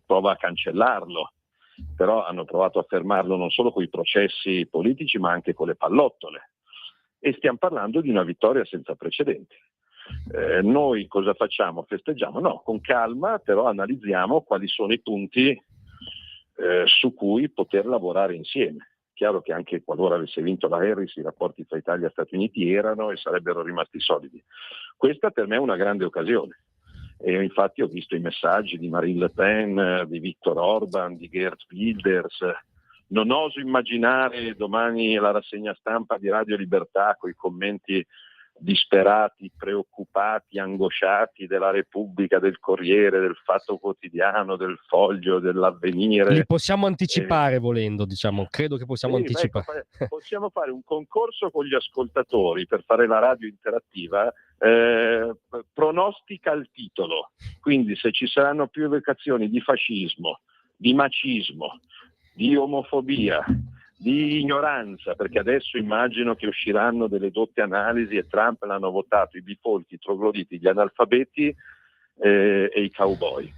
prova a cancellarlo, però hanno provato a fermarlo non solo con i processi politici ma anche con le pallottole, e stiamo parlando di una vittoria senza precedenti. Noi cosa facciamo? Festeggiamo? No, con calma, però analizziamo quali sono i punti su cui poter lavorare insieme. Chiaro che anche qualora avesse vinto la Harris i rapporti tra Italia e Stati Uniti erano e sarebbero rimasti solidi. Questa per me è una grande occasione. E infatti ho visto i messaggi di Marine Le Pen, di Viktor Orban, di Geert Wilders. Non oso immaginare domani la rassegna stampa di Radio Libertà con i commenti disperati, preoccupati, angosciati della Repubblica, del Corriere, del Fatto Quotidiano, del Foglio, dell'Avvenire. Li possiamo anticipare volendo, diciamo, credo che possiamo anticipare. Ecco, possiamo fare un concorso con gli ascoltatori per fare la radio interattiva, pronostica il titolo, quindi se ci saranno più evocazioni di fascismo, di macismo, di omofobia, di ignoranza, perché adesso immagino che usciranno delle dotte analisi e Trump l'hanno votato i bifolchi, i trogloditi, gli analfabeti, e i cowboy.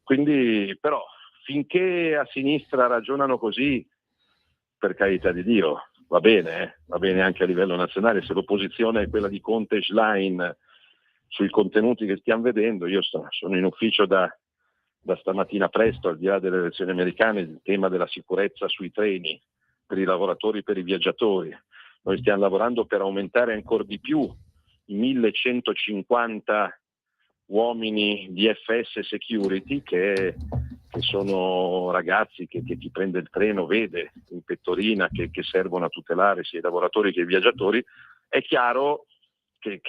Quindi però finché a sinistra ragionano così, per carità di Dio, va bene anche a livello nazionale. Se l'opposizione è quella di Conte e Schlein sui contenuti che stiamo vedendo, io sono in ufficio da stamattina presto, al di là delle elezioni americane, il tema della sicurezza sui treni per i lavoratori, per i viaggiatori. Noi stiamo lavorando per aumentare ancora di più i 1150 uomini di FS Security che sono ragazzi che chi prende il treno vede in pettorina, che servono a tutelare sia i lavoratori che i viaggiatori. È chiaro che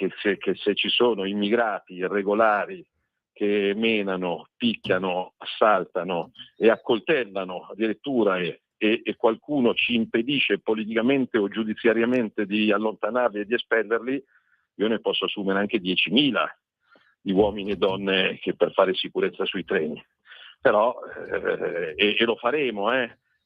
se ci sono immigrati irregolari che menano, picchiano, assaltano e accoltellano addirittura e qualcuno ci impedisce politicamente o giudiziariamente di allontanarli e di espellerli, io ne posso assumere anche 10.000 di uomini e donne che per fare sicurezza sui treni. Però, e lo faremo,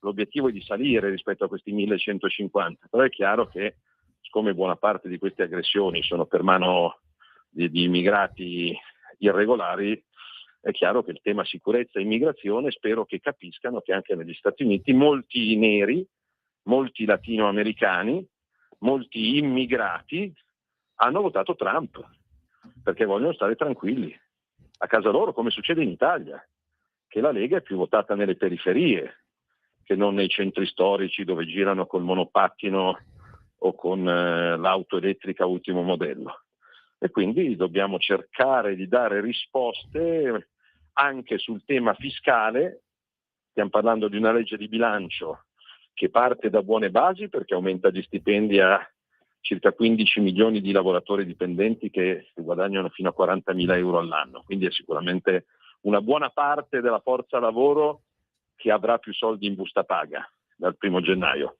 l'obiettivo è di salire rispetto a questi 1150, però è chiaro che siccome buona parte di queste aggressioni sono per mano di immigrati irregolari, è chiaro che il tema sicurezza e immigrazione spero che capiscano che anche negli Stati Uniti molti neri, molti latinoamericani, molti immigrati hanno votato Trump perché vogliono stare tranquilli a casa loro, come succede in Italia, che la Lega è più votata nelle periferie che non nei centri storici dove girano col monopattino o con l'auto elettrica ultimo modello. E quindi dobbiamo cercare di dare risposte anche sul tema fiscale. Stiamo parlando di una legge di bilancio che parte da buone basi perché aumenta gli stipendi a circa 15 milioni di lavoratori dipendenti che guadagnano fino a 40.000 euro all'anno, quindi è sicuramente una buona parte della forza lavoro che avrà più soldi in busta paga dal 1° gennaio.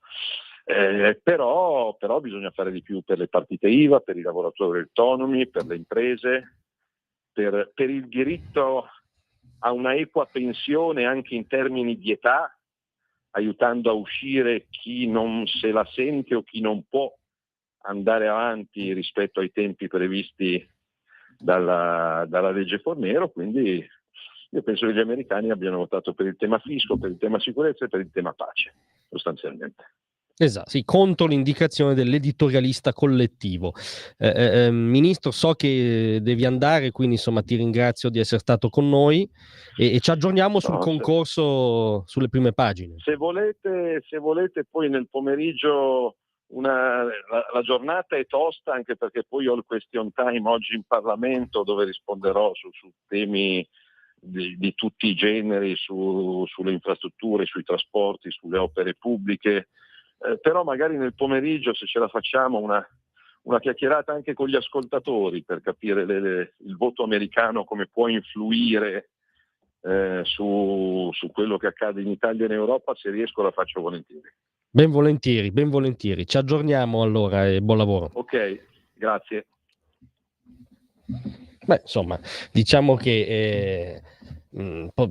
Però bisogna fare di più per le partite IVA, per i lavoratori autonomi, per le imprese, per il diritto a una equa pensione anche in termini di età, aiutando a uscire chi non se la sente o chi non può andare avanti rispetto ai tempi previsti dalla legge Fornero. Quindi io penso che gli americani abbiano votato per il tema fisco, per il tema sicurezza e per il tema pace, sostanzialmente. Esatto, sì, contro l'indicazione dell'editorialista collettivo. Ministro, so che devi andare, quindi insomma ti ringrazio di essere stato con noi e ci aggiorniamo sul concorso sulle prime pagine. Se volete poi nel pomeriggio la giornata è tosta, anche perché poi ho il question time oggi in Parlamento dove risponderò su temi di tutti i generi, sulle infrastrutture, sui trasporti, sulle opere pubbliche. Però magari nel pomeriggio, se ce la facciamo, una chiacchierata anche con gli ascoltatori per capire il voto americano come può influire su quello che accade in Italia e in Europa, se riesco la faccio volentieri. Ben volentieri. Ci aggiorniamo allora e buon lavoro. Ok, grazie. Beh, insomma, diciamo che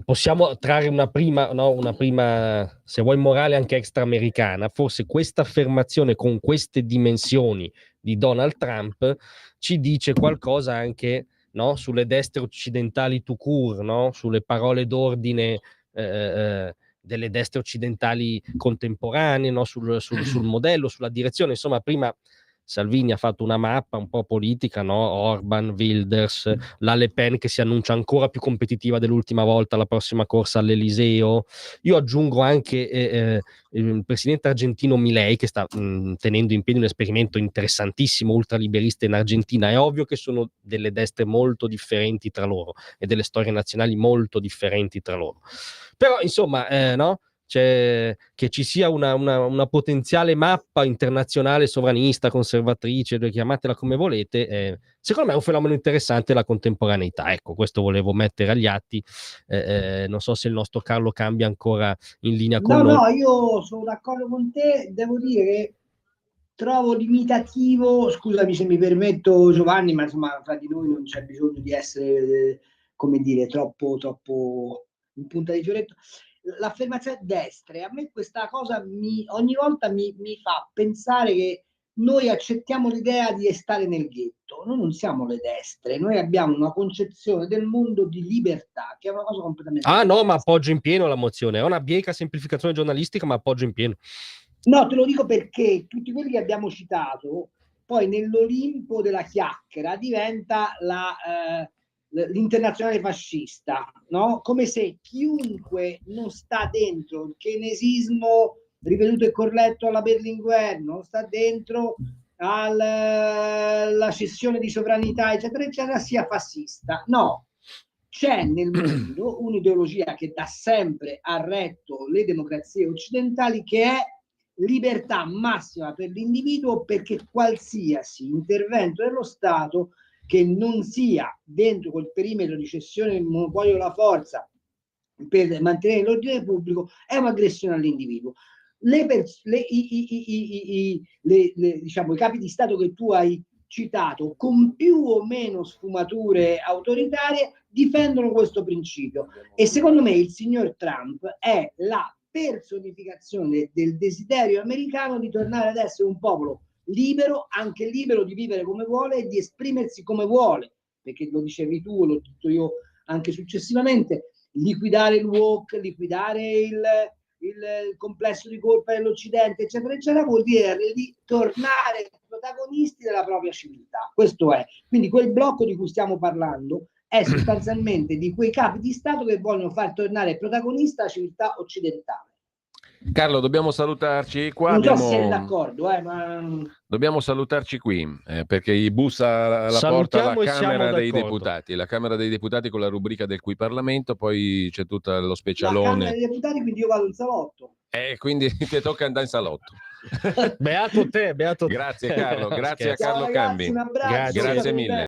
possiamo trarre una prima, se vuoi, morale anche extraamericana. Forse questa affermazione con queste dimensioni di Donald Trump ci dice qualcosa anche, no, sulle destre occidentali tout court, no? Sulle parole d'ordine delle destre occidentali contemporanee, no? sul modello, sulla direzione. Insomma, prima Salvini ha fatto una mappa un po' politica, no? Orban, Wilders, la Le Pen che si annuncia ancora più competitiva dell'ultima volta alla prossima corsa all'Eliseo. Io aggiungo anche il presidente argentino Milei, che sta tenendo in piedi un esperimento interessantissimo ultraliberista in Argentina. È ovvio che sono delle destre molto differenti tra loro e delle storie nazionali molto differenti tra loro. Però insomma, no? Cioè, che ci sia una potenziale mappa internazionale sovranista, conservatrice, chiamatela come volete, secondo me è un fenomeno interessante la contemporaneità. Ecco, questo volevo mettere agli atti. Non so se il nostro Carlo Cambi ancora in linea con noi. No, io sono d'accordo con te, devo dire che trovo limitativo, scusami se mi permetto Giovanni, ma insomma fra di noi non c'è bisogno di essere, come dire, troppo in punta di fioretto. L'affermazione destre, a me questa cosa ogni volta mi fa pensare che noi accettiamo l'idea di stare nel ghetto. Noi non siamo le destre, noi abbiamo una concezione del mondo di libertà che è una cosa completamente no, ma appoggio in pieno la mozione, è una bieca semplificazione giornalistica, ma appoggio in pieno. No, te lo dico perché tutti quelli che abbiamo citato poi nell'Olimpo della chiacchiera diventa l'internazionale fascista, no? Come se chiunque non sta dentro il keynesismo riveduto e corretto alla Berlinguer, non sta dentro alla cessione di sovranità, eccetera, eccetera, sia fascista. No, c'è nel mondo un'ideologia che da sempre ha retto le democrazie occidentali, che è libertà massima per l'individuo, perché qualsiasi intervento dello Stato che non sia dentro quel perimetro di cessione del monopolio della forza per mantenere l'ordine pubblico è un'aggressione all'individuo. Diciamo, i capi di Stato che tu hai citato, con più o meno sfumature autoritarie, difendono questo principio, e secondo me il signor Trump è la personificazione del desiderio americano di tornare ad essere un popolo libero, anche libero di vivere come vuole e di esprimersi come vuole, perché lo dicevi tu, l'ho detto io anche successivamente, liquidare il woke, liquidare il complesso di colpa dell'Occidente, eccetera, eccetera, vuol dire tornare protagonisti della propria civiltà. Questo è. Quindi quel blocco di cui stiamo parlando è sostanzialmente di quei capi di Stato che vogliono far tornare protagonista la civiltà occidentale. Carlo, dobbiamo salutarci qua. Non so se sei d'accordo, ma... Dobbiamo salutarci qui, perché gli bussa alla porta la Camera dei Deputati. La Camera dei Deputati con la rubrica del Qui Parlamento, poi c'è tutto lo specialone. La Camera dei Deputati, quindi io vado in salotto. Quindi ti tocca andare in salotto. Beato te, beato te. Grazie Carlo, grazie a Carlo Ciao, Cambi. ragazzi, un abbraccio. Grazie mille.